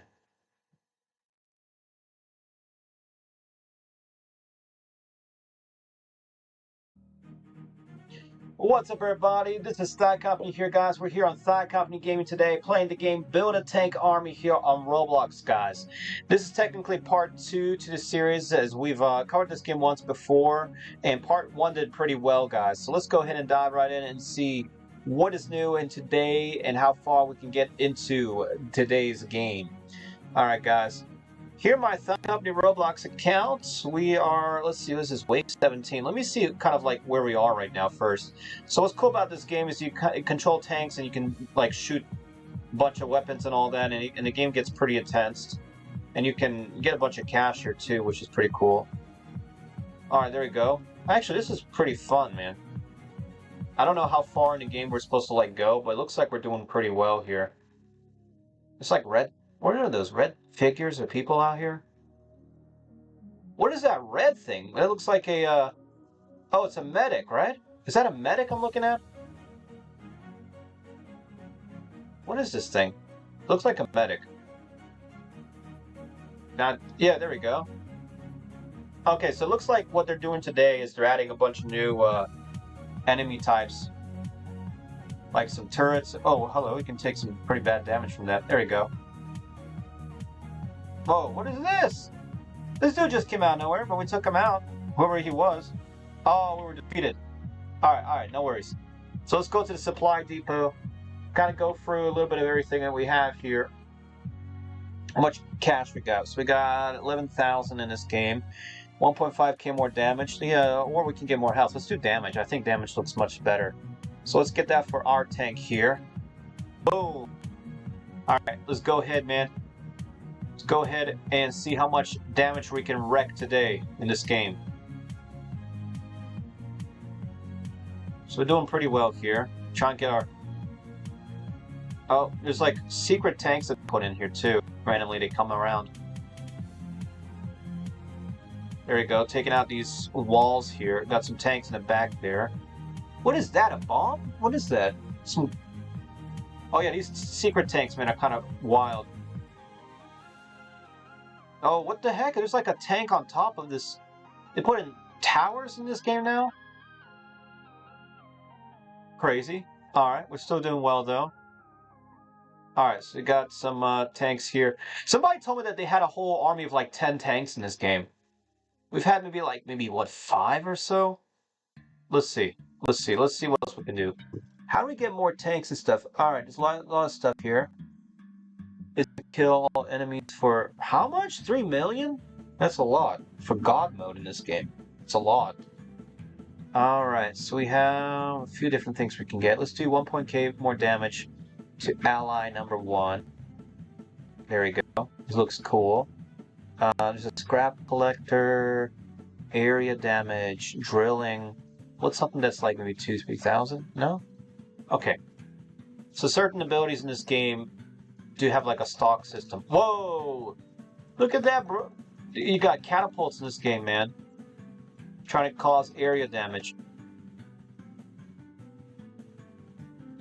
S1: What's up, everybody? This is Thigh Company here, guys. We're here on Thigh Company Gaming today, playing the game Build a Tank Army here on Roblox, guys. This is technically part 2 to the series, as we've covered this game once before, and part 1 did pretty well, guys. So let's go ahead and dive right in and see what is new in today and how far we can get into today's game. Alright, guys. Here, my Thigh Company Roblox account, we are, let's see, this is week 17. Let me see kind of like where we are right now first. So what's cool about this game is you control tanks and you can like shoot a bunch of weapons and all that, and the game gets pretty intense. And you can get a bunch of cash here too, which is pretty cool. Alright, there we go. Actually, this is pretty fun, man. I don't know how far in the game we're supposed to like go, but it looks like we're doing pretty well here. It's like red. What are those red figures or people out here? What is that red thing? It looks like a, oh, it's a medic, right? Is that a medic I'm looking at? What is this thing? Looks like a medic. Not, yeah, there we go. Okay, so it looks like what they're doing today is they're adding a bunch of new enemy types. Like some turrets. Oh, hello, we can take some pretty bad damage from that. There we go. Whoa, what is this? This dude just came out of nowhere, but we took him out. Whoever he was. Oh, we were defeated. Alright, no worries. So let's go to the supply depot. Kind of go through a little bit of everything that we have here. How much cash we got? So we got 11,000 in this game. 1.5k more damage. Yeah, or we can get more health. Let's do damage. I think damage looks much better. So let's get that for our tank here. Boom. Alright, let's go ahead, man. Let's go ahead and see how much damage we can wreak today in this game. So we're doing pretty well here. Try and get our... Oh, there's like secret tanks that put in here too. Randomly they come around. There we go, taking out these walls here. Got some tanks in the back there. What is that, a bomb? What is that? Some... Oh yeah, these secret tanks, man, are kind of wild. Oh, what the heck? There's like a tank on top of this. They put in towers in this game now? Crazy. Alright, we're still doing well though. Alright, so we got some tanks here. Somebody told me that they had a whole army of like 10 tanks in this game. We've had maybe what, 5 or so? Let's see what else we can do. How do we get more tanks and stuff? Alright, there's a lot of stuff here. Is to kill all enemies for how much? 3 million? That's a lot. For God mode in this game. It's a lot. Alright, so we have a few different things we can get. Let's do 1.k more damage to ally number 1. There we go. This looks cool. There's a scrap collector, area damage, drilling. What's something that's like maybe 2,000-3,000? No? Okay. So certain abilities in this game do have like a stock system. Whoa! Look at that, bro. You got catapults in this game, man. Trying to cause area damage.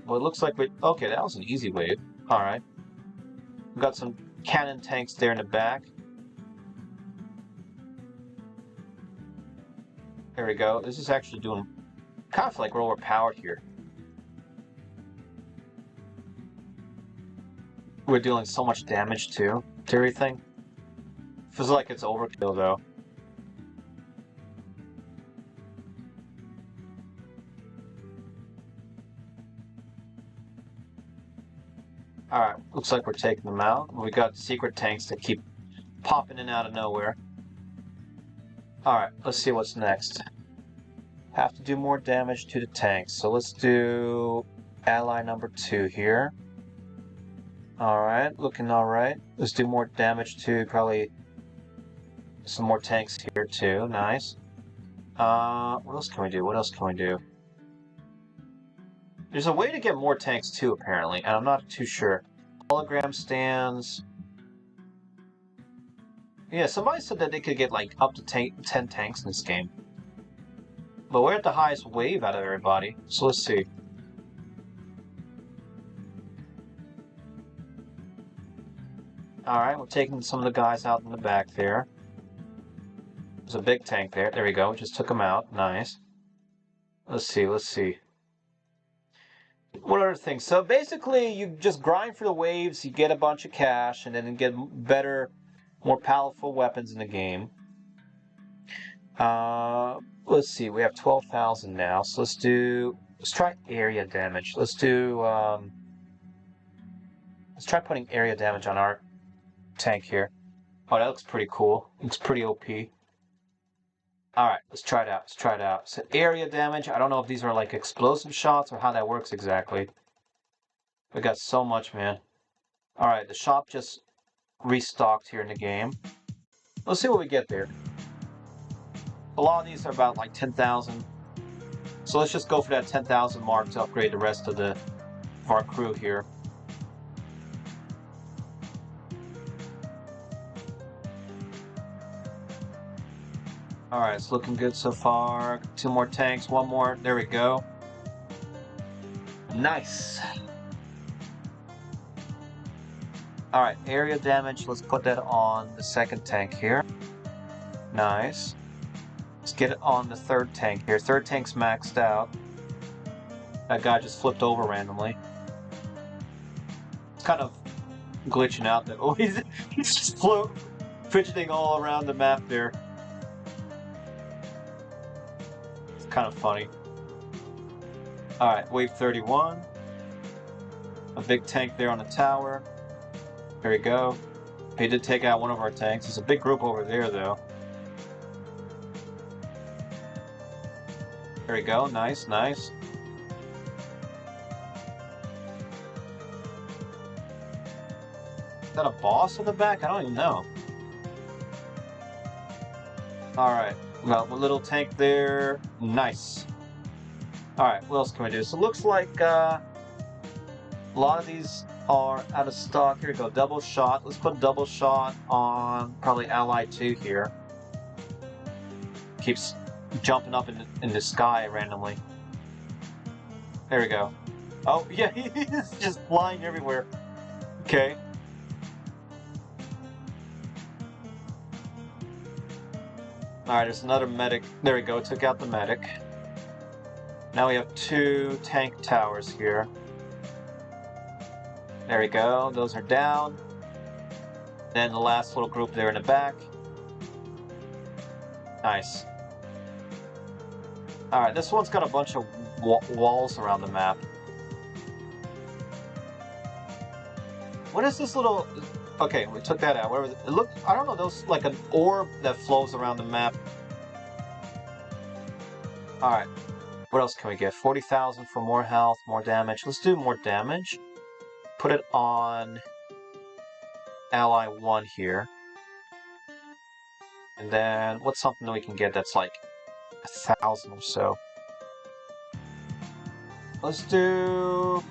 S1: Well, it looks like we... Okay, that was an easy wave. Alright. We've got some cannon tanks there in the back. There we go. This is actually doing... kind of like we're overpowered here. We're dealing so much damage too to everything. Feels like it's overkill though. Alright, looks like we're taking them out. We got secret tanks that keep popping in out of nowhere. Alright, let's see what's next. Have to do more damage to the tanks. So let's do ally number 2 here. Alright, looking alright. Let's do more damage to probably some more tanks here too. Nice. What else can we do? What else can we do? There's a way to get more tanks too, apparently, and I'm not too sure. Hologram stands. Yeah, somebody said that they could get like up to 10 tanks in this game. But we're at the highest wave out of everybody, so let's see. Alright, we're taking some of the guys out in the back there. There's a big tank there. There we go, just took him out. Nice. Let's see. What other things? So basically, you just grind for the waves, you get a bunch of cash, and then you get better, more powerful weapons in the game. Let's see, we have 12,000 now, so let's try area damage. Let's try putting area damage on our tank here. Oh, that looks pretty cool. Looks pretty OP. Alright, let's try it out. So area damage, I don't know if these are like explosive shots or how that works exactly. We got so much, man. Alright, the shop just restocked here in the game. Let's see what we get there. A lot of these are about like 10,000. So let's just go for that 10,000 mark to upgrade the rest of our crew here. Alright, it's looking good so far. 2 more tanks, 1 more. There we go. Nice. Alright, area damage, let's put that on the second tank here. Nice. Let's get it on the third tank here. Third tank's maxed out. That guy just flipped over randomly. It's kind of glitching out there. Oh, he's just fidgeting all around the map there. It's kind of funny. Alright, wave 31. A big tank there on the tower. There we go. He did take out one of our tanks. There's a big group over there, though. There we go. Nice, nice. Is that a boss in the back? I don't even know. Alright. Well, a little tank there. Nice. Alright, what else can we do? So it looks like a lot of these are out of stock. Here we go. Double shot. Let's put double shot on probably Ally 2 here. Keeps jumping up in the sky randomly. There we go. Oh, yeah, he's just flying everywhere. Okay. Alright, there's another medic. There we go, took out the medic. Now we have 2 tank towers here. There we go, those are down. Then the last little group there in the back. Nice. Alright, this one's got a bunch of walls around the map. What is this little... Okay, we took that out. Whatever. It looked... I don't know, those like an orb that flows around the map. Alright. What else can we get? 40,000 for more health, more damage. Let's do more damage. Put it on Ally 1 here. And then, what's something that we can get that's like 1,000 or so? Let's do...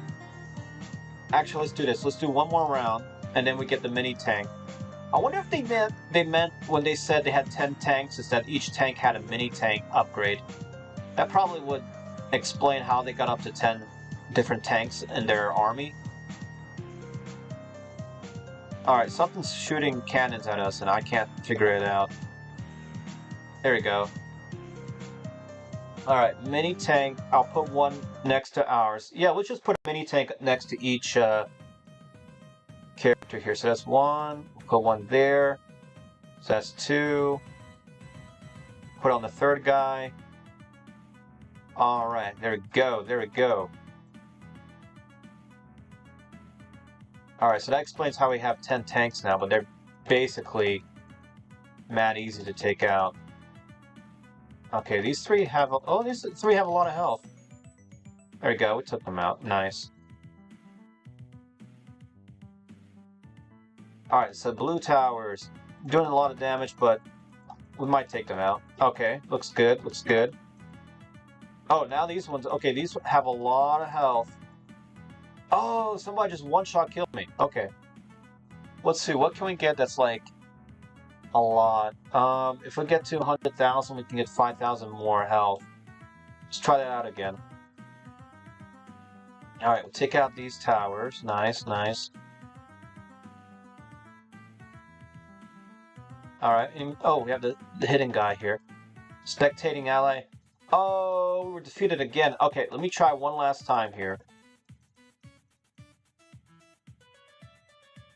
S1: Actually, let's do this. Let's do one more round, and then we get the mini tank. I wonder if they meant when they said they had 10 tanks, is that each tank had a mini tank upgrade. That probably would explain how they got up to 10 different tanks in their army. Alright, something's shooting cannons at us, and I can't figure it out. There we go. Alright, mini tank. I'll put one next to ours. Yeah, let's just put a mini tank next to each character here. So that's 1. We'll put 1 there. So that's 2. Put on the third guy. Alright, there we go. There we go. Alright, so that explains how we have 10 tanks now, but they're basically mad easy to take out. Okay, these 3 have... Oh, these 3 have a lot of health. There we go, we took them out. Nice. Alright, so blue towers. Doing a lot of damage, but we might take them out. Okay, looks good, looks good. Oh, now these ones... Okay, these have a lot of health. Oh, somebody just one-shot killed me. Okay. Let's see, what can we get that's like a lot? If we get to 100,000, we can get 5,000 more health. Let's try that out again. Alright, we'll take out these towers. Nice, nice. Alright, oh, we have the hidden guy here. Spectating ally. Oh, we were defeated again. Okay, let me try one last time here.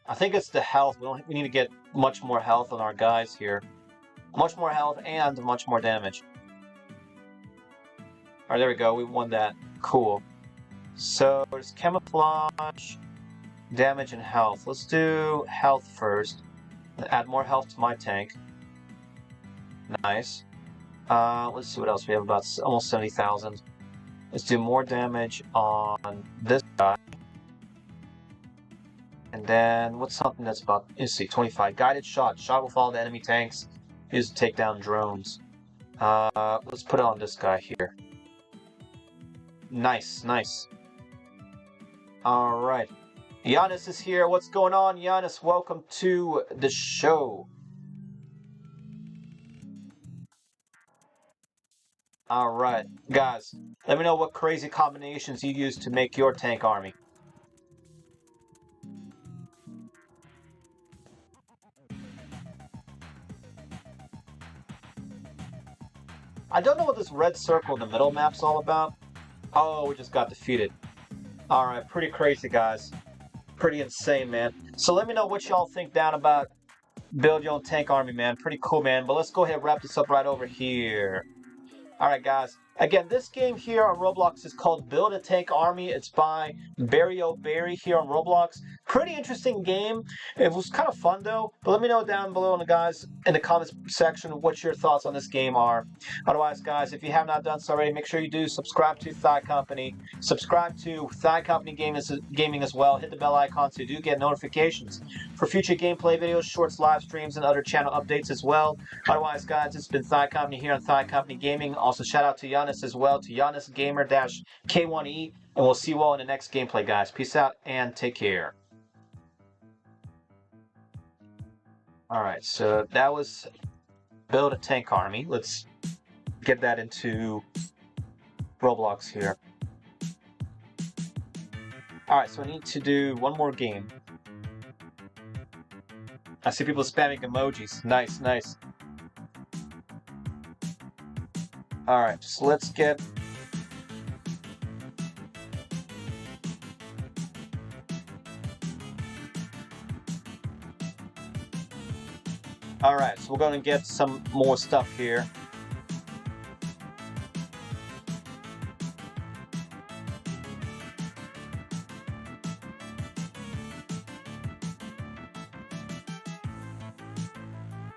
S1: I think it's the health. We need to get much more health on our guys here. Much more health and much more damage. Alright, there we go. We won that. Cool. So, there's camouflage, damage, and health. Let's do health first. Add more health to my tank. Nice. Let's see what else. We have about almost 70,000. Let's do more damage on this guy. And then, what's something that's about, let's see, 25. Guided shot. Shot will follow the enemy tanks. Used to take down drones. Let's put it on this guy here. Nice, nice. Alright. Giannis is here. What's going on, Giannis? Welcome to the show. Alright. Guys, let me know what crazy combinations you use to make your tank army. I don't know what this red circle in the middle map's all about. Oh, we just got defeated. Alright, pretty crazy, guys. Pretty insane, man. So let me know what y'all think down about Build Your Own Tank Army, man. Pretty cool, man. But let's go ahead and wrap this up right over here. Alright, guys. Again, this game here on Roblox is called Build a Tank Army. It's by Barry O'Berry here on Roblox. Pretty interesting game. It was kind of fun, though. But let me know down below, guys, in the comments section what your thoughts on this game are. Otherwise, guys, if you have not done so already, make sure you do subscribe to Thigh Company. Subscribe to Thigh Company Gaming as well. Hit the bell icon so you do get notifications for future gameplay videos, shorts, live streams, and other channel updates as well. Otherwise, guys, it's been Thigh Company here on Thigh Company Gaming. Also, shout out to Giannis as well, to Giannis Gamer-K1E, and we'll see you all in the next gameplay, guys. Peace out and take care. Alright, so that was Build a Tank Army. Let's get that into Roblox here. Alright, so I need to do one more game. I see people spamming emojis. Nice, nice. Alright, so let's get... Alright, so we're going to get some more stuff here.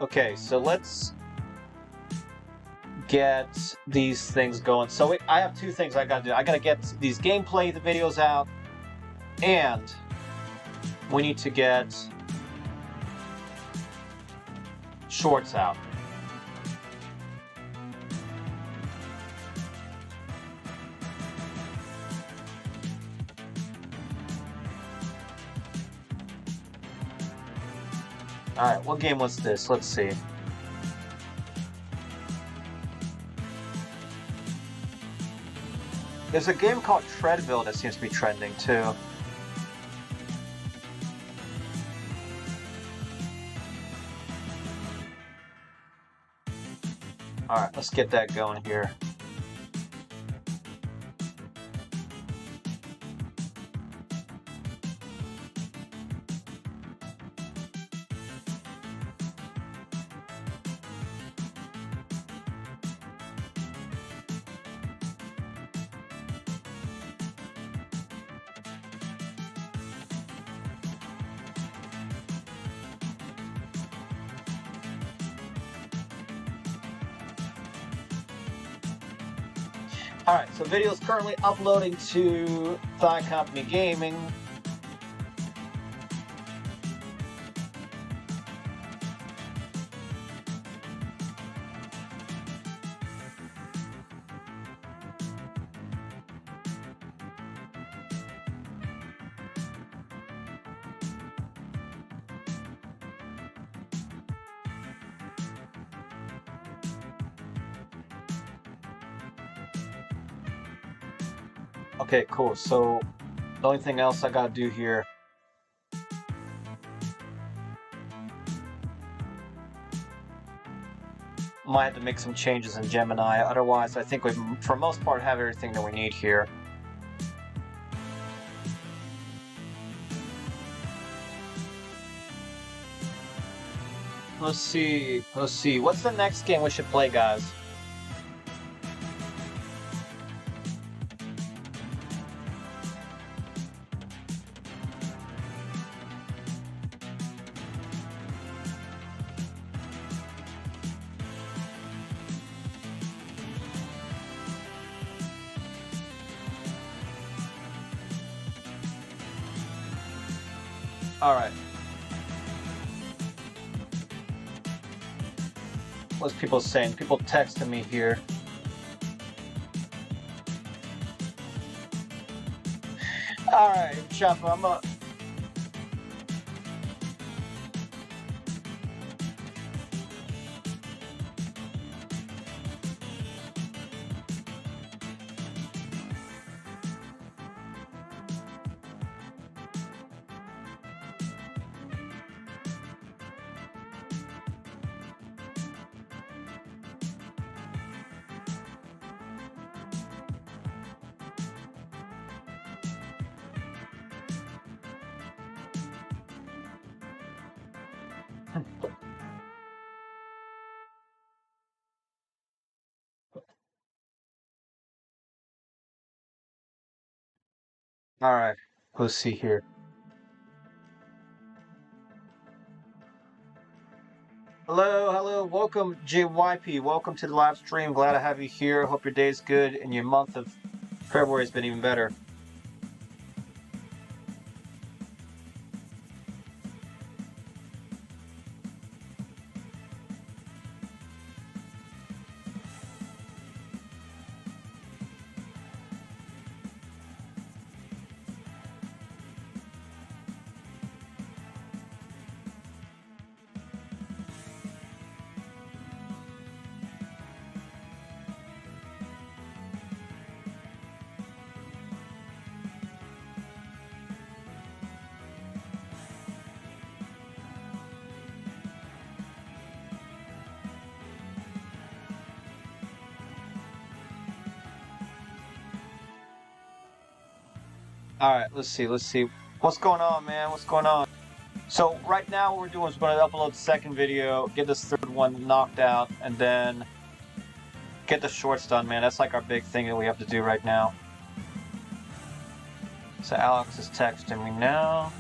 S1: Okay, so let's get these things going. So I have two things I gotta do. I gotta get these gameplay videos out, and we need to get shorts out. Alright, what game was this? Let's see. There's a game called Treadville that seems to be trending too. Alright, let's get that going here. Alright, so video is currently uploading to Thigh Company Gaming. Okay, cool. So the only thing else I gotta do here might have to make some changes in Gemini. Otherwise, I think we, for the most part, have everything that we need here. Let's see. Let's see. What's the next game we should play, guys? Alright. What's people saying? People texting me here. Alright, Chopper, I'm up. All right, let's see here. Hello, hello, welcome JYP. Welcome to the live stream. Glad to have you here. Hope your day's good and your month of February has been even better. All right, let's see. What's going on, man? What's going on? So right now what we're doing is we're going to upload the second video, get this third one knocked out, and then get the shorts done, man. That's like our big thing that we have to do right now. So Alex is texting me now.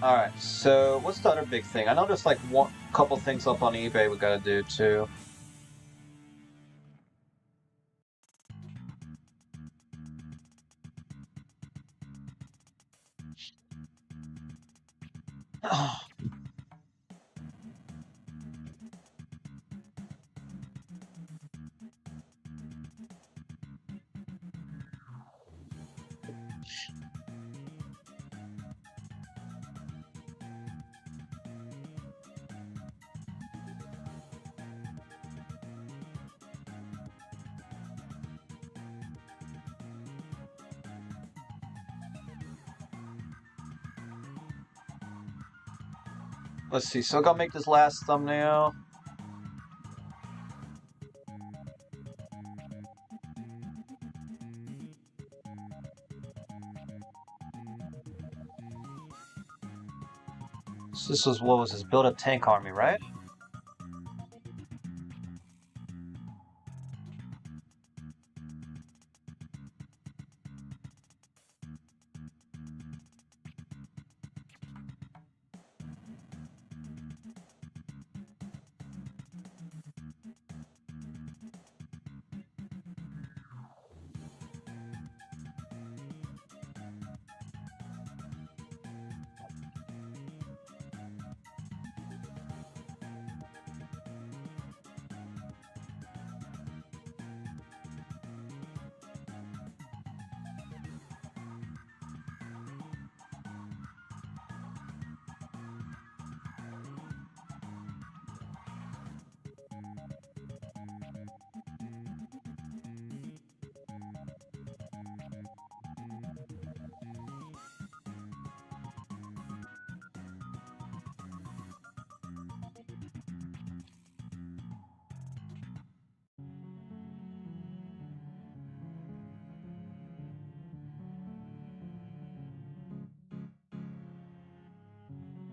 S1: All right, so what's the other big thing? I know there's like one couple things up on eBay we got to do too. Let's see, so I gotta make this last thumbnail. So this was, what was this? Build a tank army, right?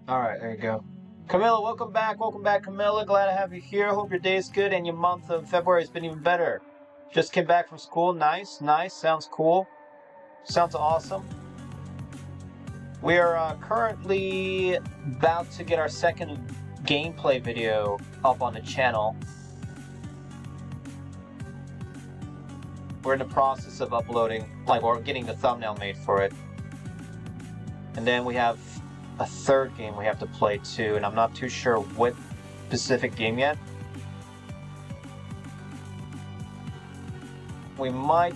S1: All right, there you go. Camilla, welcome back, Camilla. Glad to have you here. Hope your day's good and your month of February has been even better. Just came back from school. Nice. Sounds cool. Sounds awesome. We are currently about to get our second gameplay video up on the channel. We're in the process of uploading, or getting the thumbnail made for it. And then we have a third game we have to play too, and I'm not too sure what specific game yet. We might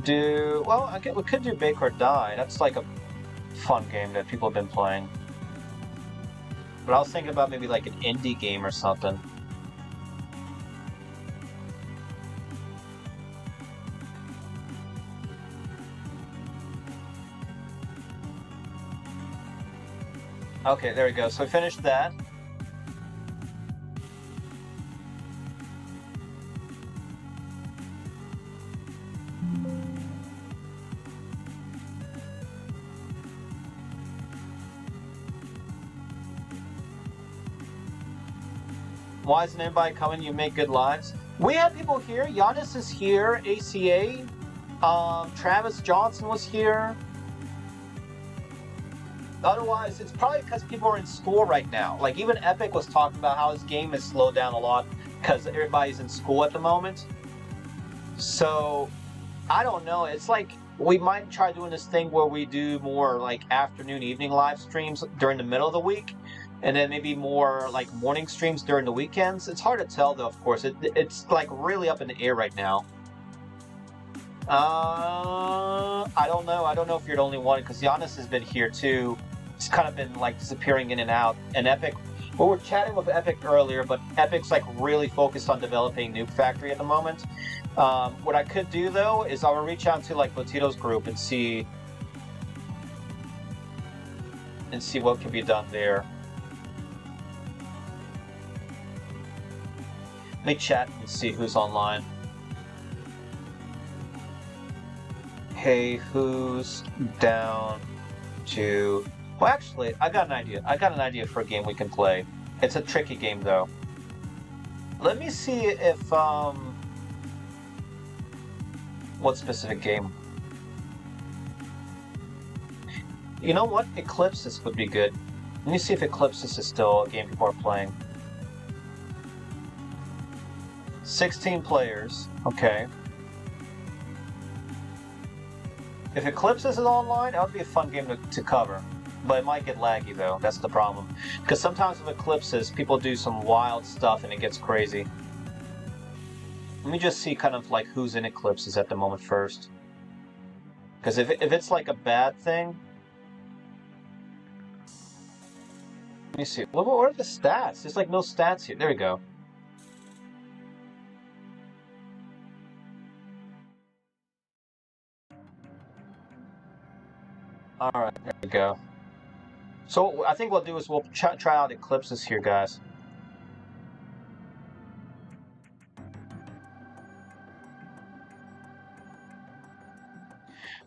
S1: do, well, we could do Bake or Die. That's like a fun game that people have been playing. But I was thinking about maybe like an indie game or something. Okay, there we go. So I finished that. Why isn't anybody coming? You make good lives. We have people here. Giannis is here. ACA. Travis Johnson was here. Otherwise, it's probably because people are in school right now. Like, even Epic was talking about how his game has slowed down a lot because everybody's in school at the moment. So, I don't know. It's like, we might try doing this thing where we do more, like, afternoon, evening live streams during the middle of the week. And then maybe more, like, morning streams during the weekends. It's hard to tell, though, of course. It's, like, really up in the air right now. I don't know. I don't know if you're the only one, because Giannis has been here, too. He's kind of been, like, disappearing in and out. And Epic, we were chatting with Epic earlier, but Epic's, like, really focused on developing Nuke Factory at the moment. What I could do, though, is I will reach out to, like, Latito's group and see what can be done there. Let me chat and see who's online. Hey, who's down to... Well, actually, I got an idea. I got an idea for a game we can play. It's a tricky game, though. Let me see if, what specific game? You know what? Eclipsis would be good. Let me see if Eclipsis is still a game people are playing. 16 players. Okay. If Eclipsis is online, that would be a fun game to cover. But it might get laggy, though. That's the problem. Because sometimes with Eclipsis, people do some wild stuff and it gets crazy. Let me just see kind of like who's in Eclipsis at the moment first. Because if it's like a bad thing... Let me see. What are the stats? There's like no stats here. There we go. Alright, there we go. So I think what we'll do is we'll try out Eclipsis here, guys.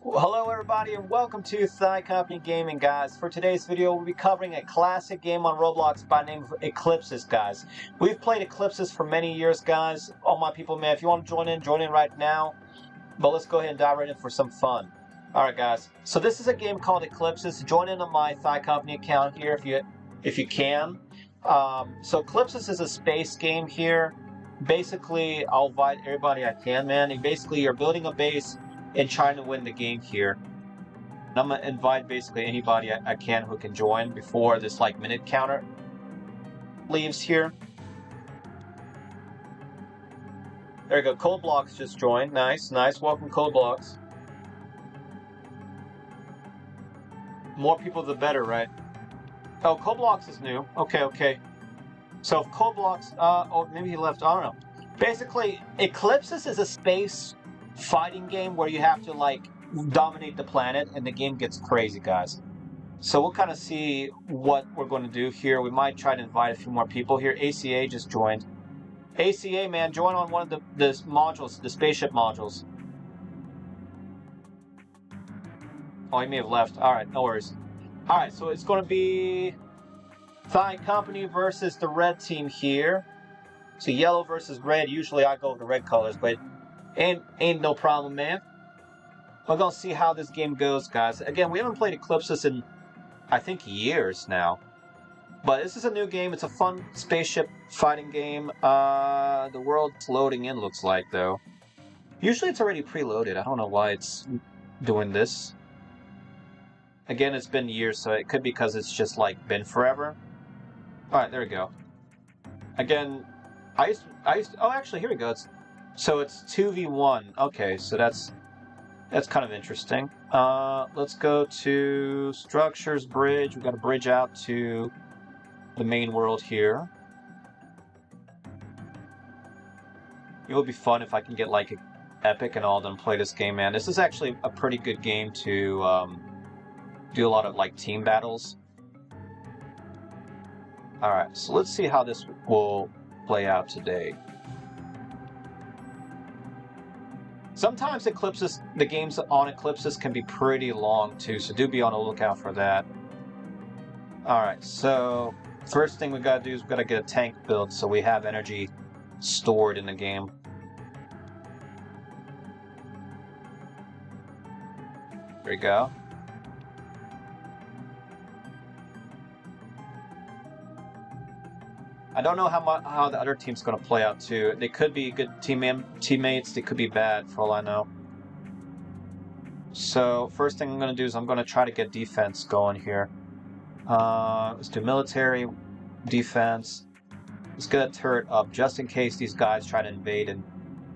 S1: Well, hello everybody and welcome to Thigh Company Gaming, guys. For today's video, we'll be covering a classic game on Roblox by the name of Eclipsis, guys. We've played Eclipsis for many years, guys. All my people, man, if you want to join in right now. But let's go ahead and dive right in for some fun. Alright, guys. So this is a game called Eclipsis. Join in on my Thigh Company account here if you can. So Eclipsis is a space game here. Basically, I'll invite everybody I can, man. And basically, you're building a base and trying to win the game here. And I'm going to invite basically anybody I can who can join before this like minute counter leaves here. There we go. Cold Blocks just joined. Nice, nice. Welcome, Cold Blocks. More people the better, right? Oh, Cold Blocks is new. Okay, okay. So if Cold Blocks, oh, maybe he left. I don't know. Basically, Eclipsis is a space fighting game where you have to like dominate the planet and the game gets crazy, guys. So we'll kind of see what we're going to do here. We might try to invite a few more people here. ACA just joined. ACA, man, join on one of the modules, the spaceship modules. Oh, he may have left. Alright, no worries. Alright, so it's going to be Thigh Company versus the red team here. So yellow versus red. Usually I go with the red colors, but ain't no problem, man. We're going to see how this game goes, guys. Again, we haven't played Eclipsis in, I think, years now. But this is a new game. It's a fun spaceship fighting game. The world's loading in, looks like, though. Usually it's already preloaded. I don't know why it's doing this. Again, it's been years, so it could be because it's just, like, been forever. Alright, there we go. Again, I used to, oh, actually, here we go. So it's 2v1. Okay, so that's kind of interesting. Let's go to Structures, Bridge. We've got to bridge out to the main world here. It would be fun if I can get, like, Epic and all of them play this game, man. This is actually a pretty good game to, do a lot of like team battles. Alright, so let's see how this will play out today. Sometimes Eclipsis, the games on Eclipsis can be pretty long too, so do be on the lookout for that. Alright, so First thing we gotta do is we gotta get a tank built so we have energy stored in the game. There we go. I don't know how the other team's going to play out too. They could be good teammates. They could be bad, for all I know. So first thing I'm going to do is I'm going to try to get defense going here. Let's do military defense. Let's get a turret up just in case these guys try to invade and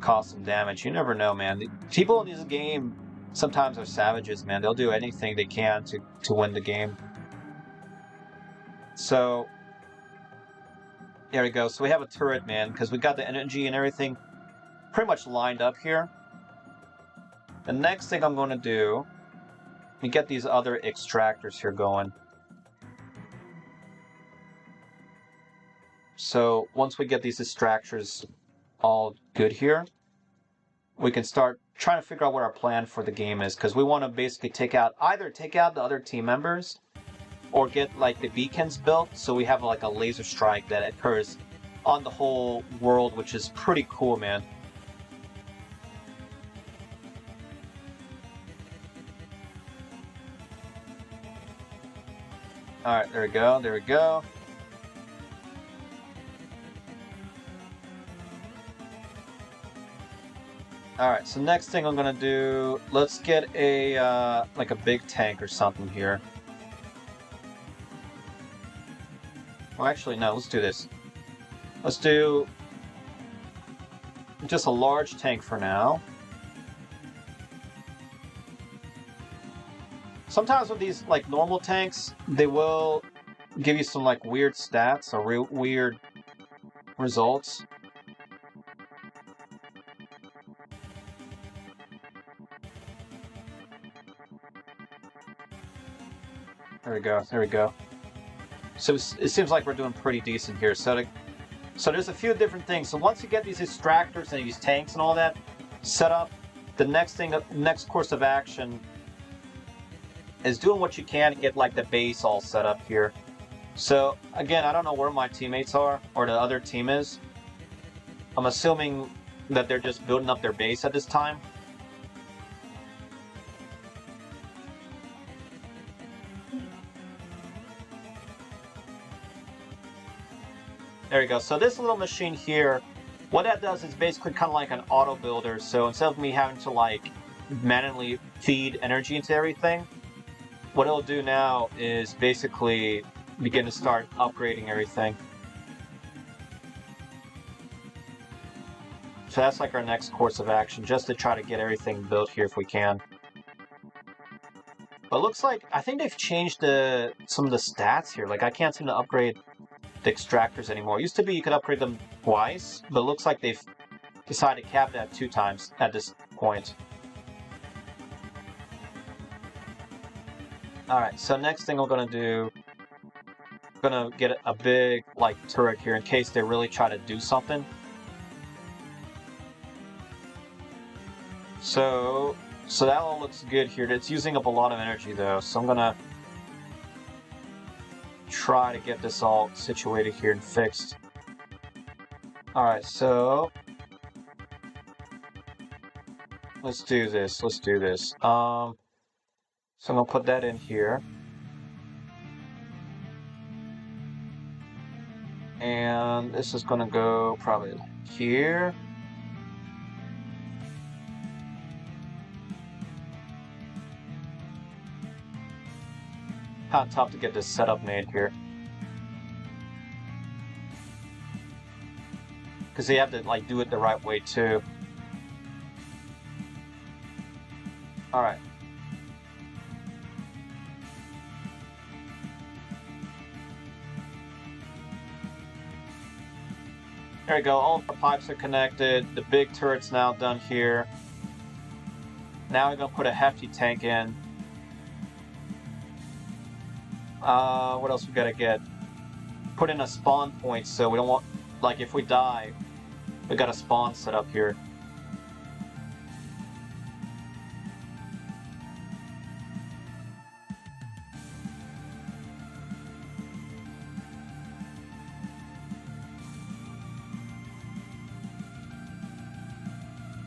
S1: cause some damage. You never know, man. The people in this game sometimes are savages, man. They'll do anything they can to win the game. So there we go. So we have a turret, man, because we got the energy and everything pretty much lined up here. The next thing I'm going to do, we get these other extractors here going. So once we get these extractors all good here, we can start trying to figure out what our plan for the game is, because we want to basically either take out the other team members or get like the beacons built so we have like a laser strike that occurs on the whole world, which is pretty cool, man. Alright, there we go, there we go. Alright, so next thing I'm gonna do, let's get a like a big tank or something here. Well, actually, no, let's do this. Let's do just a large tank for now. Sometimes with these like normal tanks, they will give you some like weird stats or weird results. There we go, there we go. So it seems like we're doing pretty decent here. So there's a few different things. So once you get these extractors and these tanks and all that set up, the next course of action is doing what you can to get like the base all set up here. So again, I don't know where my teammates are or the other team is. I'm assuming that they're just building up their base at this time. There you go. So this little machine here, what that does is basically kind of like an auto builder. So instead of me having to like manually feed energy into everything, what it'll do now is basically begin to start upgrading everything. So that's like our next course of action, just to try to get everything built here if we can. But it looks like, I think they've changed some of the stats here. Like I can't seem to upgrade the extractors anymore. It used to be you could upgrade them twice, but it looks like they've decided to cap that 2 times at this point. Alright, so next thing we're going to do, I'm going to get a big like turret here in case they really try to do something. So that all looks good here. It's using up a lot of energy though, so I'm going to try to get this all situated here and fixed. Alright, so let's do this. So I'm gonna put that in here. And this is gonna go probably here. Kind of tough to get this setup made here, because you have to like do it the right way too. All right. There we go. All of our pipes are connected. The big turret's now done here. Now we're gonna put a hefty tank in. What else we gotta get? Put in a spawn point so we don't want, like, if we die, we got a spawn set up here.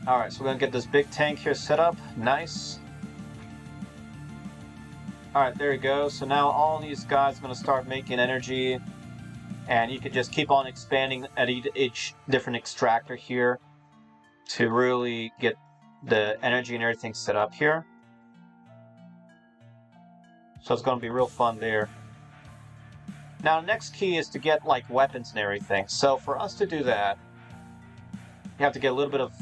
S1: Alright, so we're gonna get this big tank here set up. Nice. Alright, there you go. So now all these guys are gonna start making energy. And you can just keep on expanding at each different extractor here to really get the energy and everything set up here. So it's going to be real fun there. Now, next key is to get like weapons and everything. So for us to do that, you have to get a little bit of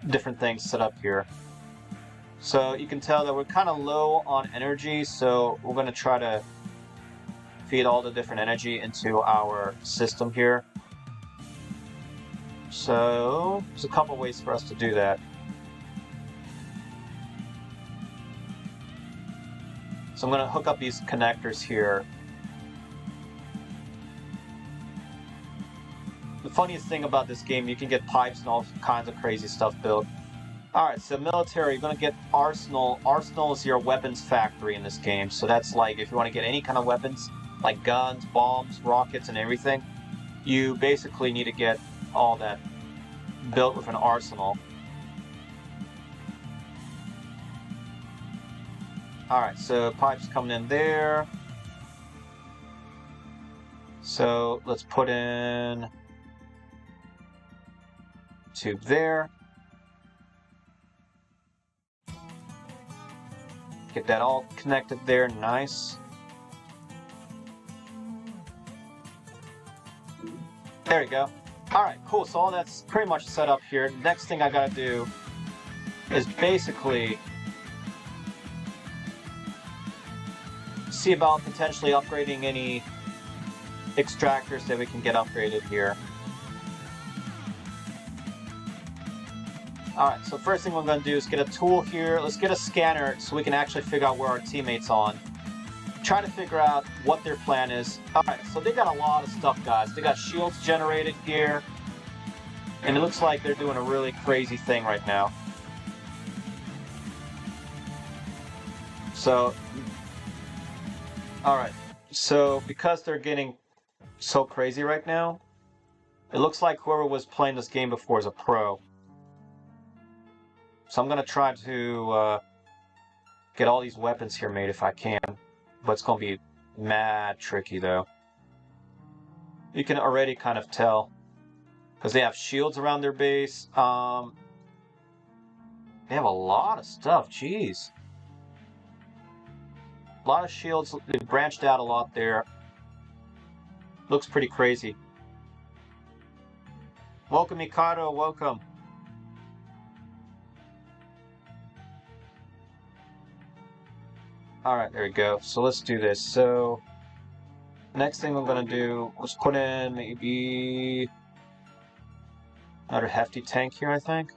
S1: different things set up here. So you can tell that we're kind of low on energy, so we're going to try to feed all the different energy into our system here. So there's a couple ways for us to do that. So I'm going to hook up these connectors here. The funniest thing about this game, you can get pipes and all kinds of crazy stuff built. Alright, so military, you're going to get Arsenal. Arsenal is your weapons factory in this game. So that's like, if you want to get any kind of weapons, like guns, bombs, rockets, and everything, you basically need to get all that built with an arsenal. Alright, so pipes coming in there. So let's put in tube there. Get that all connected there, nice. There you go. Alright, cool, so all that's pretty much set up here. Next thing I gotta do is basically see about potentially upgrading any extractors that we can get upgraded here. Alright, so first thing we're going to do is get a tool here. Let's get a scanner so we can actually figure out where our teammates on. Try to figure out what their plan is. Alright, so they got a lot of stuff, guys. They got shields generated here. And it looks like they're doing a really crazy thing right now. So, alright. So, because they're getting so crazy right now, it looks like whoever was playing this game before is a pro. So I'm going to try to get all these weapons here made if I can. But it's going to be mad tricky, though. You can already kind of tell. Because they have shields around their base. They have a lot of stuff. Jeez. A lot of shields. They branched out a lot there. Looks pretty crazy. Welcome, Mikado. Welcome. Alright, there we go. So let's do this. So, next thing we're going to do, let's put in maybe another hefty tank here, I think.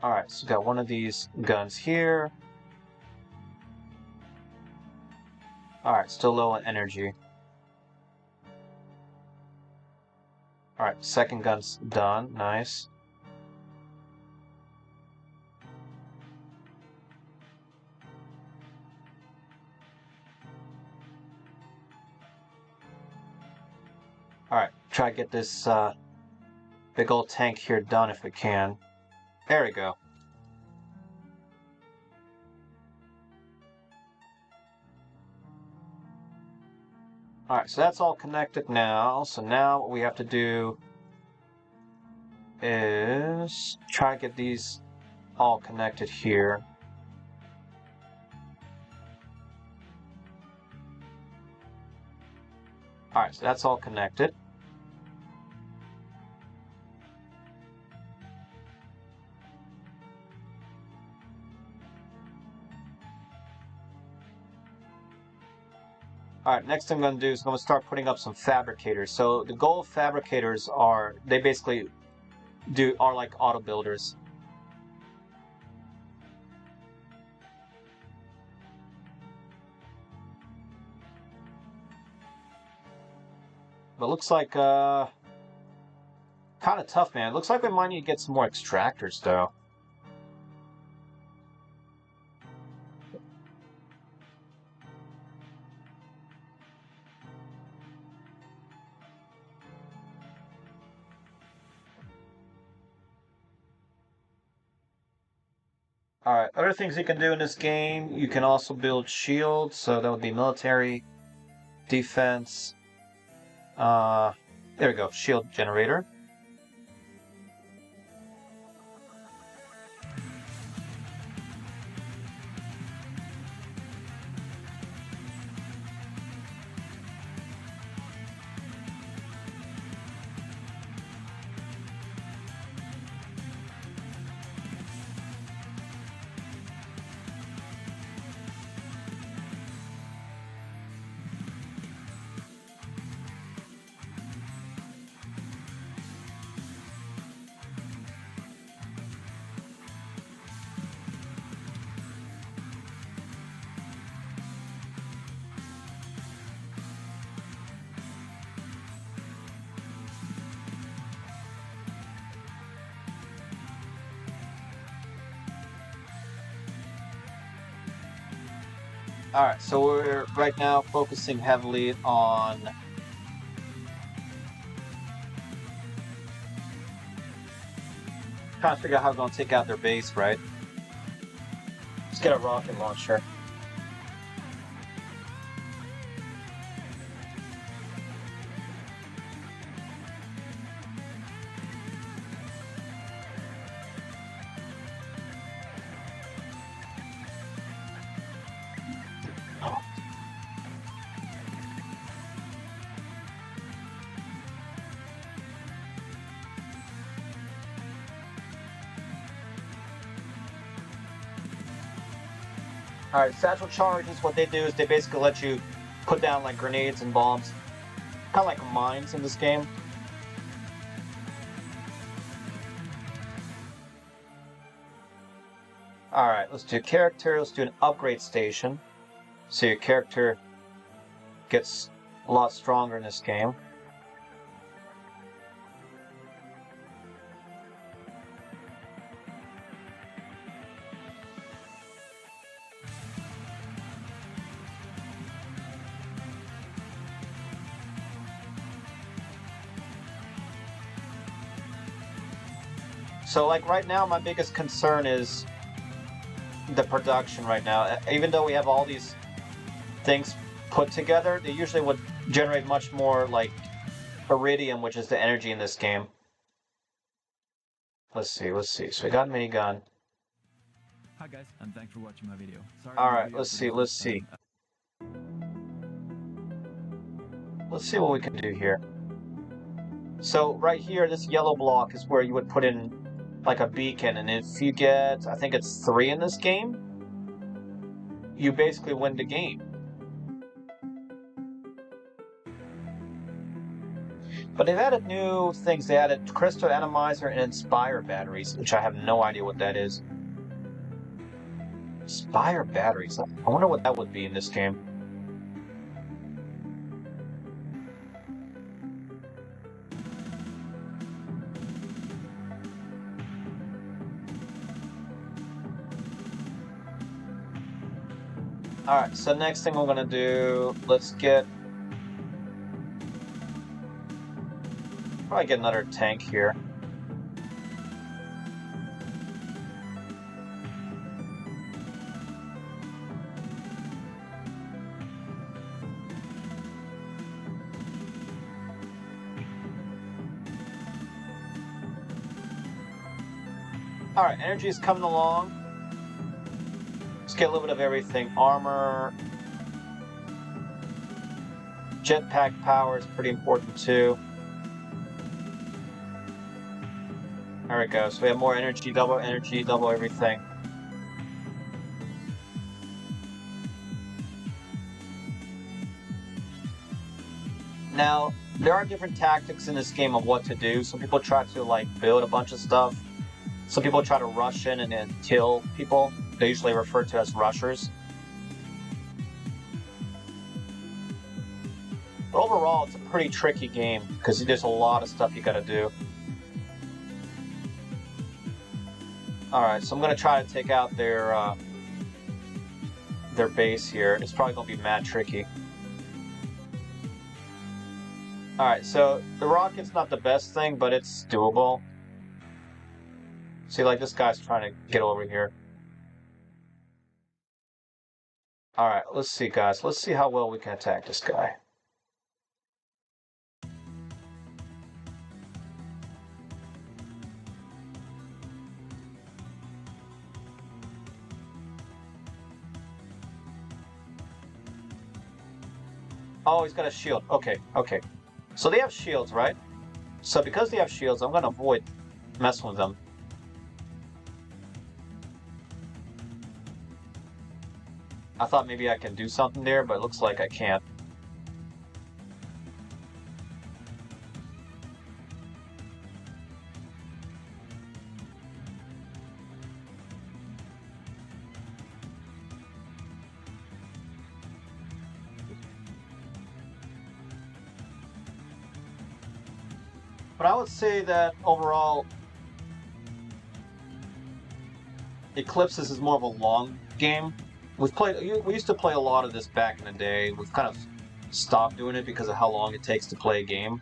S1: Alright, so we got one of these guns here. Alright, still low on energy. Alright, second gun's done. Nice. Alright, try to get this big old tank here done if we can. There we go. Alright, so that's all connected now. So now what we have to do is try to get these all connected here. Alright, so that's all connected. Alright, next thing I'm going to do is I'm going to start putting up some fabricators. So the goal of fabricators are, they basically are like auto builders. But it looks like, kind of tough, man. It looks like we might need to get some more extractors, though. Alright, other things you can do in this game, you can also build shields, so that would be military, defense. There we go, shield generator. Alright, so we're right now focusing heavily on trying to figure out how we're going to take out their base, right? Let's get a rocket launcher. Alright, satchel charges, what they do is they basically let you put down like grenades and bombs. Kind of like mines in this game. Alright, let's do character, let's do an upgrade station. So your character gets a lot stronger in this game. So like right now my biggest concern is the production right now. Even though we have all these things put together, they usually would generate much more like iridium, which is the energy in this game. Let's see. So we got minigun.
S2: Hi guys, and thanks for watching my video.
S1: Alright, let's see. Let's see what we can do here. So right here, this yellow block is where you would put in like a beacon, and if you get, I think it's 3 in this game, you basically win the game. But they've added new things. They added Crystal Atomizer and Inspire batteries, which I have no idea what that is. Inspire batteries. I wonder what that would be in this game. Alright, so next thing we're gonna do, let's get... probably get another tank here. Alright, energy is coming along. Let's get a little bit of everything. Armor. Jetpack power is pretty important too. There we go. So we have more energy, double everything. Now, there are different tactics in this game of what to do. Some people try to like build a bunch of stuff. Some people try to rush in and then kill people. They're usually referred to as rushers. But overall, it's a pretty tricky game because there's a lot of stuff you gotta do. Alright, so I'm gonna try to take out their base here. It's probably gonna be mad tricky. Alright, so the rocket's not the best thing, but it's doable. See, like, this guy's trying to get over here. Alright, let's see, guys. Let's see how well we can attack this guy. Oh, he's got a shield. Okay, okay. So they have shields, right? So because they have shields, I'm gonna avoid messing with them. I thought maybe I can do something there, but it looks like I can't. But I would say that overall, Eclipses is more of a long game. We used to play a lot of this back in the day. We've kind of stopped doing it because of how long it takes to play a game.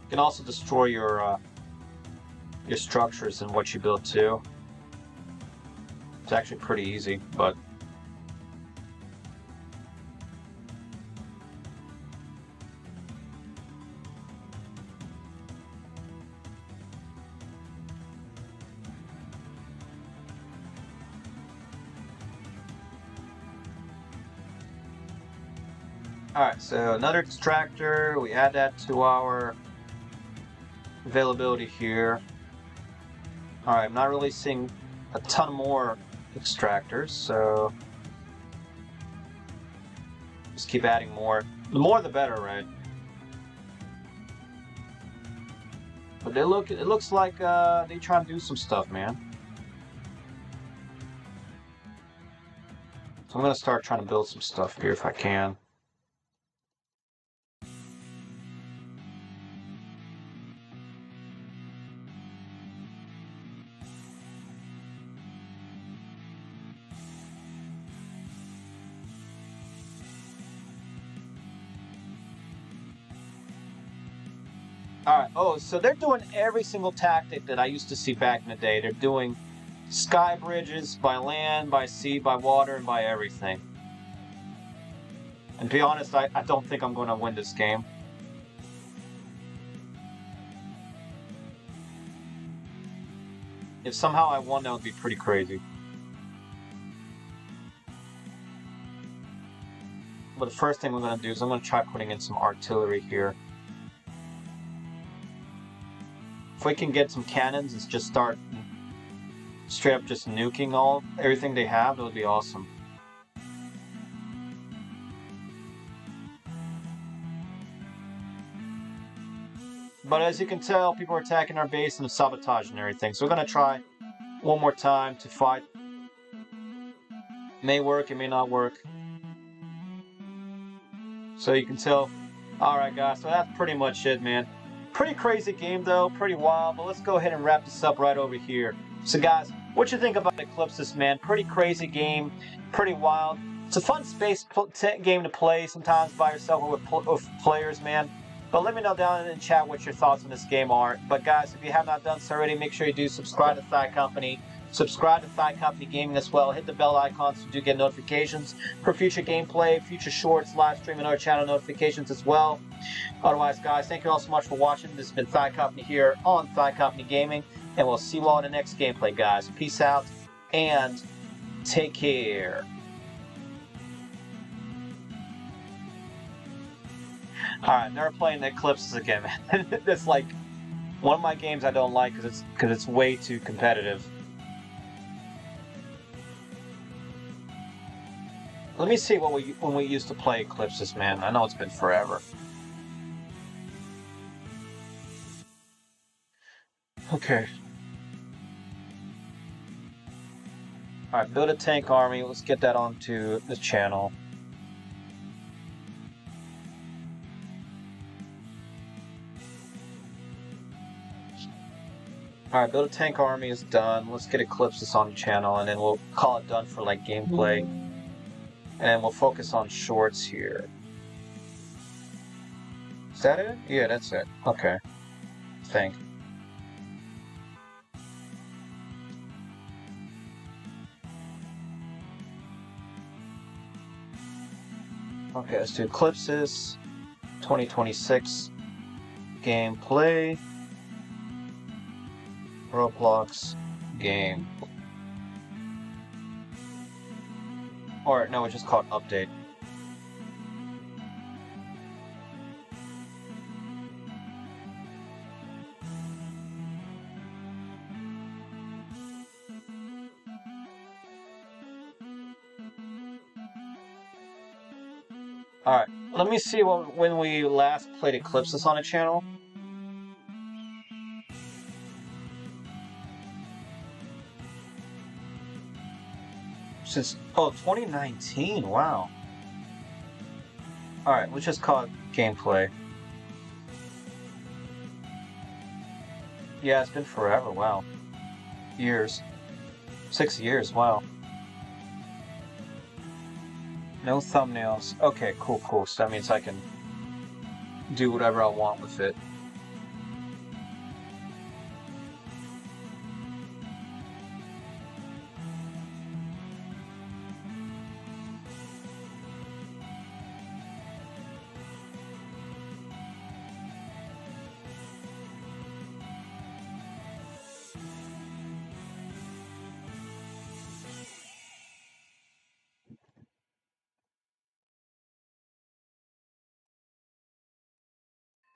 S1: You can also destroy your structures and what you build too. It's actually pretty easy, but alright, so another extractor, we add that to our availability here. Alright, I'm not really seeing a ton more extractors, so just keep adding more. The more the better, right? But it looks like they try to do some stuff, man. So I'm gonna start trying to build some stuff here if I can. Alright, oh, so they're doing every single tactic that I used to see back in the day. They're doing sky bridges by land, by sea, by water, and by everything. And to be honest, I don't think I'm going to win this game. If somehow I won, that would be pretty crazy. But the first thing we're going to do is I'm going to try putting in some artillery here. If we can get some cannons and just start straight up just nuking everything they have, that would be awesome. But as you can tell, people are attacking our base and sabotaging everything. So we're going to try one more time to fight. It may work, it may not work. So you can tell. Alright guys, so that's pretty much it, man. Pretty crazy game though, pretty wild, but let's go ahead and wrap this up right over here. So guys, what you think about Eclipses, man? Pretty crazy game, pretty wild. It's a fun space game to play sometimes by yourself or with players, man. But let me know down in the chat what your thoughts on this game are. But guys, if you have not done so already, make sure you do subscribe to Thigh Company. Subscribe to Thigh Company Gaming as well. Hit the bell icon so you do get notifications for future gameplay, future shorts, live stream, and other channel notifications as well. Otherwise, guys, thank you all so much for watching. This has been Thigh Company here on Thigh Company Gaming, and we'll see you all in the next gameplay, guys. Peace out, and take care. Alright, never playing the Eclipses again, man. That's like one of my games I don't like because it's way too competitive. Let me see when we used to play Eclipses, man. I know it's been forever. Okay. Alright, build a tank army. Let's get that onto the channel. Alright, build a tank army is done. Let's get Eclipses on the channel, and then we'll call it done for like gameplay. And we'll focus on shorts here. Is that it? Yeah, that's it. Okay. think. Okay, let's do Eclipses 2026 gameplay. Roblox game. Or no, it's just called update. Alright, let me see when we last played Eclipses on the channel. Since 2019, wow. Alright, let's just call it gameplay. Yeah, it's been forever, wow. Years. 6 years, wow. No thumbnails. Okay, cool. So that means I can do whatever I want with it.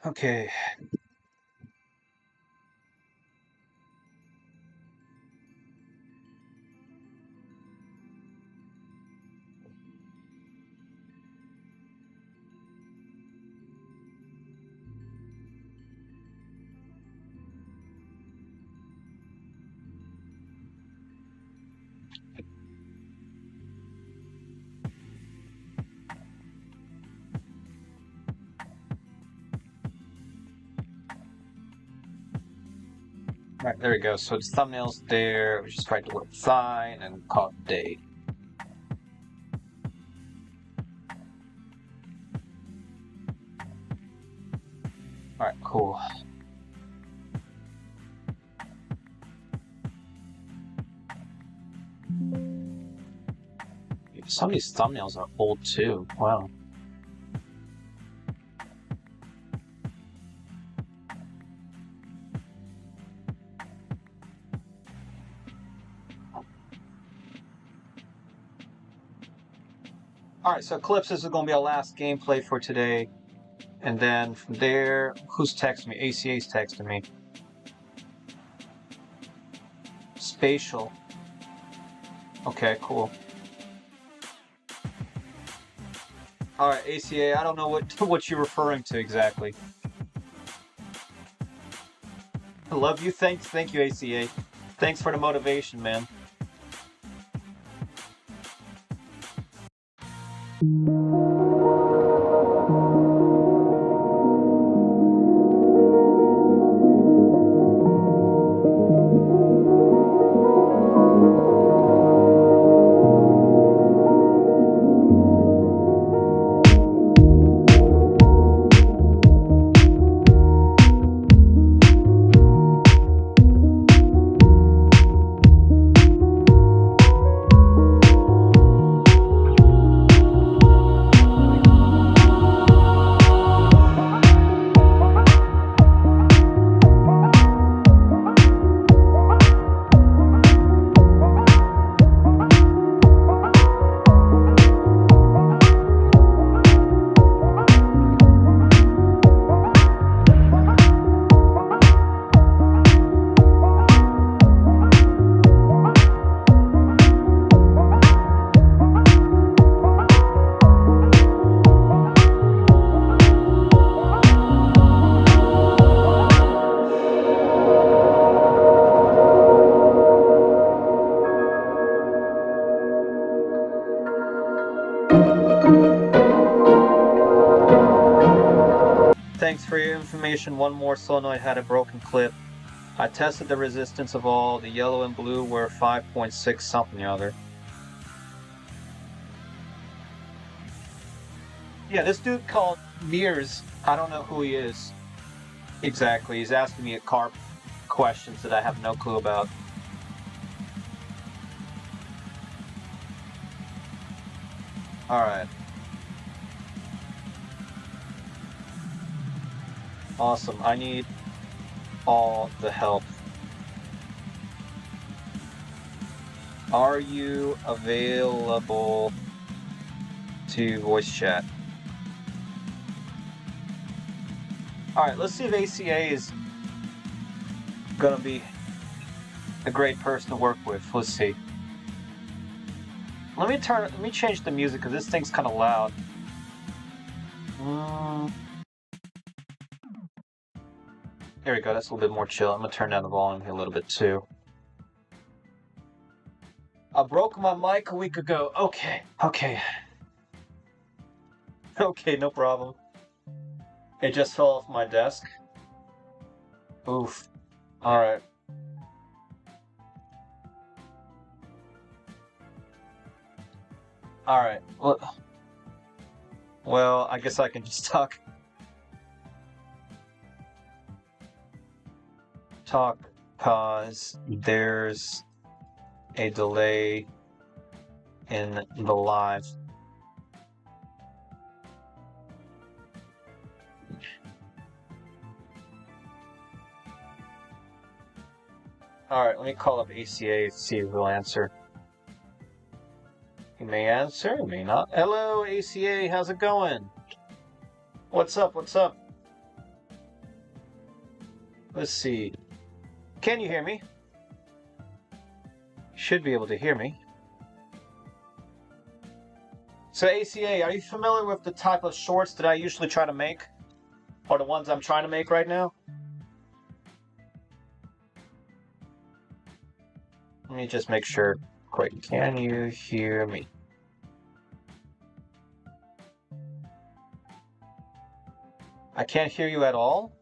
S1: Okay. Alright, there we go. So it's thumbnails there. We just write the word sign and call it date. Alright, cool. Some of these thumbnails are old too. Wow. Alright, so Eclipses is going to be our last gameplay for today. And then from there, who's texting me? ACA's texting me. Spatial. Okay, cool. Alright, ACA, I don't know what you're referring to exactly. I love you. Thank you, ACA. Thanks for the motivation, man. Thanks for your information. One more solenoid had a broken clip. I tested the resistance of all. The yellow and blue were 5.6 something or other. Yeah, this dude called Mears. I don't know who he is. Exactly. He's asking me car questions that I have no clue about. Alright. Awesome. I need all the help. Are you available to voice chat? Alright, let's see if ACA is gonna be a great person to work with. Let's see. Let me change the music because this thing's kind of loud. There we go, that's a little bit more chill. I'm gonna turn down the volume here a little bit too. I broke my mic a week ago. Okay. Okay, no problem. It just fell off my desk. Oof. Alright. Alright. Well, I guess I can just talk. Cause there's a delay in the live. Alright, let me call up ACA to see if he'll answer. He may answer, he may not. Hello, ACA, how's it going? What's up? Let's see. Can you hear me? Should be able to hear me. So ACA, are you familiar with the type of shorts that I usually try to make? Or the ones I'm trying to make right now? Let me just make sure. Quick, can you hear me? I can't hear you at all?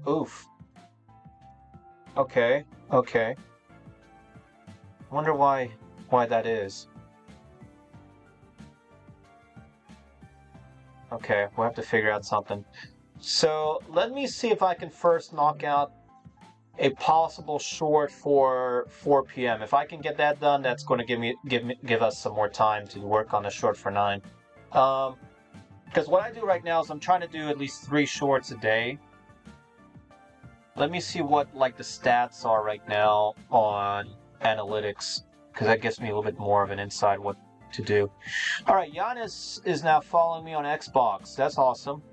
S1: Oof. Okay. Wonder why that is. Okay, we'll have to figure out something. So let me see if I can first knock out a possible short for 4 p.m. If I can get that done, that's going to give us some more time to work on a short for 9. Because what I do right now is I'm trying to do at least 3 shorts a day. Let me see what the stats are right now on analytics, because that gives me a little bit more of an insight what to do. All right, Giannis is now following me on Xbox. That's awesome.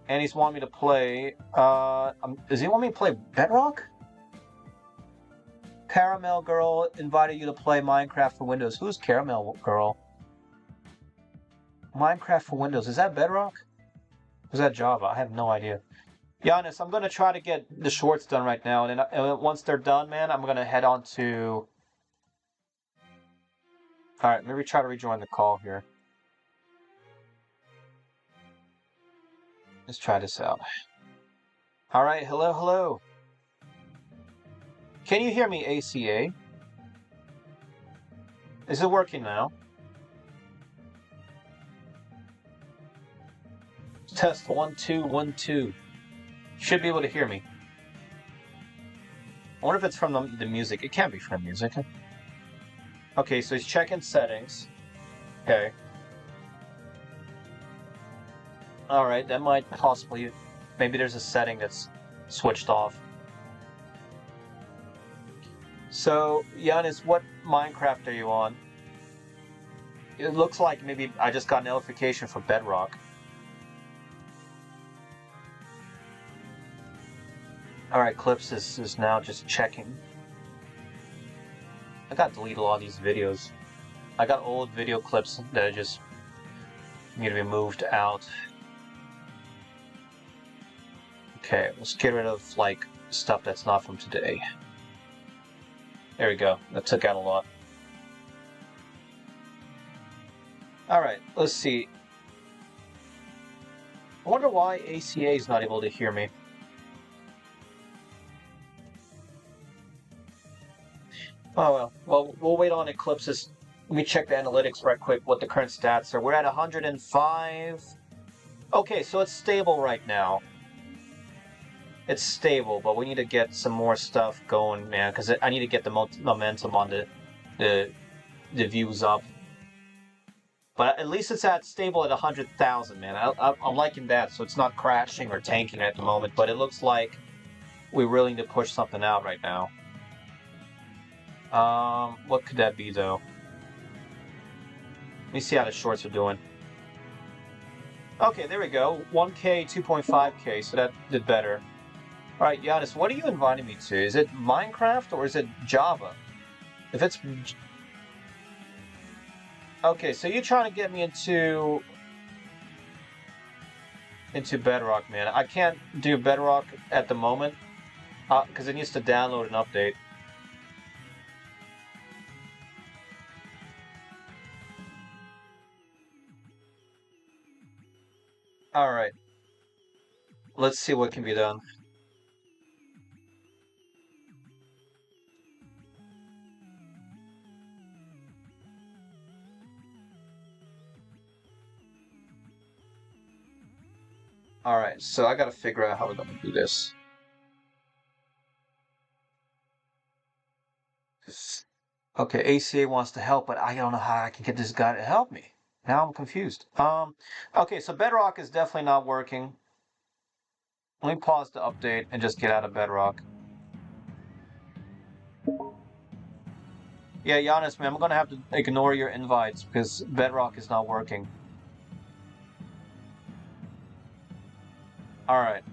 S1: And he's wanting me to play. Does he want me to play Bedrock? Caramel Girl invited you to play Minecraft for Windows. Who's Caramel Girl? Minecraft for Windows. Is that Bedrock? Or is that Java? I have no idea. Giannis, I'm going to try to get the shorts done right now. And then once they're done, man, I'm going to head on to... Alright, maybe try to rejoin the call here. Let's try this out. Alright, hello. Can you hear me, ACA? Is it working now? Test 1 2 1 2. Should be able to hear me. I wonder if it's from the music. It can't be from music. Okay, so he's checking settings. Okay. Alright, that might possibly... Maybe there's a setting that's switched off. So, Giannis, what Minecraft are you on? It looks like maybe I just got a notification for Bedrock. Alright, Clips is now just checking. I gotta delete a lot of these videos. I got old video clips that just need to be moved out. Okay, let's get rid of, stuff that's not from today. There we go. That took out a lot. Alright, let's see. I wonder why ACA is not able to hear me. Oh well. Well, we'll wait on Eclipse's. Let me check the analytics right quick, what the current stats are. We're at 105. Okay, so it's stable right now. It's stable, but we need to get some more stuff going, man, because I need to get the momentum on the views up. But at least it's at stable at 100,000, man. I'm liking that, so it's not crashing or tanking at the moment, but it looks like we really need to push something out right now. What could that be, though? Let me see how the shorts are doing. Okay, there we go. 1K, 2.5K, so that did better. All right, Giannis, what are you inviting me to? Is it Minecraft or is it Java? If it's... Okay, so you're trying to get me into Bedrock, man. I can't do Bedrock at the moment because it needs to download an update. All right. Let's see what can be done. All right, so I gotta figure out how we're gonna do this. Okay, ACA wants to help, but I don't know how I can get this guy to help me. Now I'm confused. Okay, so Bedrock is definitely not working. Let me pause the update and just get out of Bedrock. Yeah, Giannis, man, I'm gonna have to ignore your invites because Bedrock is not working. All right.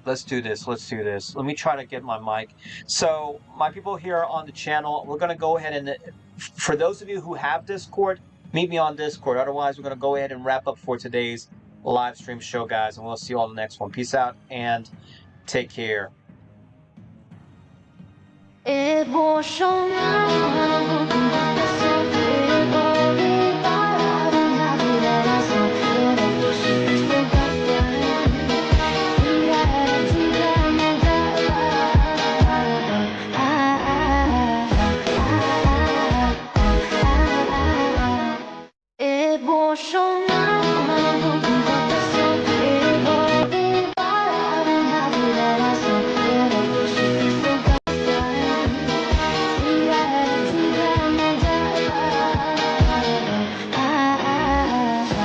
S1: Let's do this. Let's do this. Let me try to get my mic. So, my people here on the channel, we're going to go ahead and, for those of you who have Discord, meet me on Discord. Otherwise, we're going to go ahead and wrap up for today's live stream show, guys, and we'll see you all in the next one. Peace out and take care.
S3: 一波汹浪。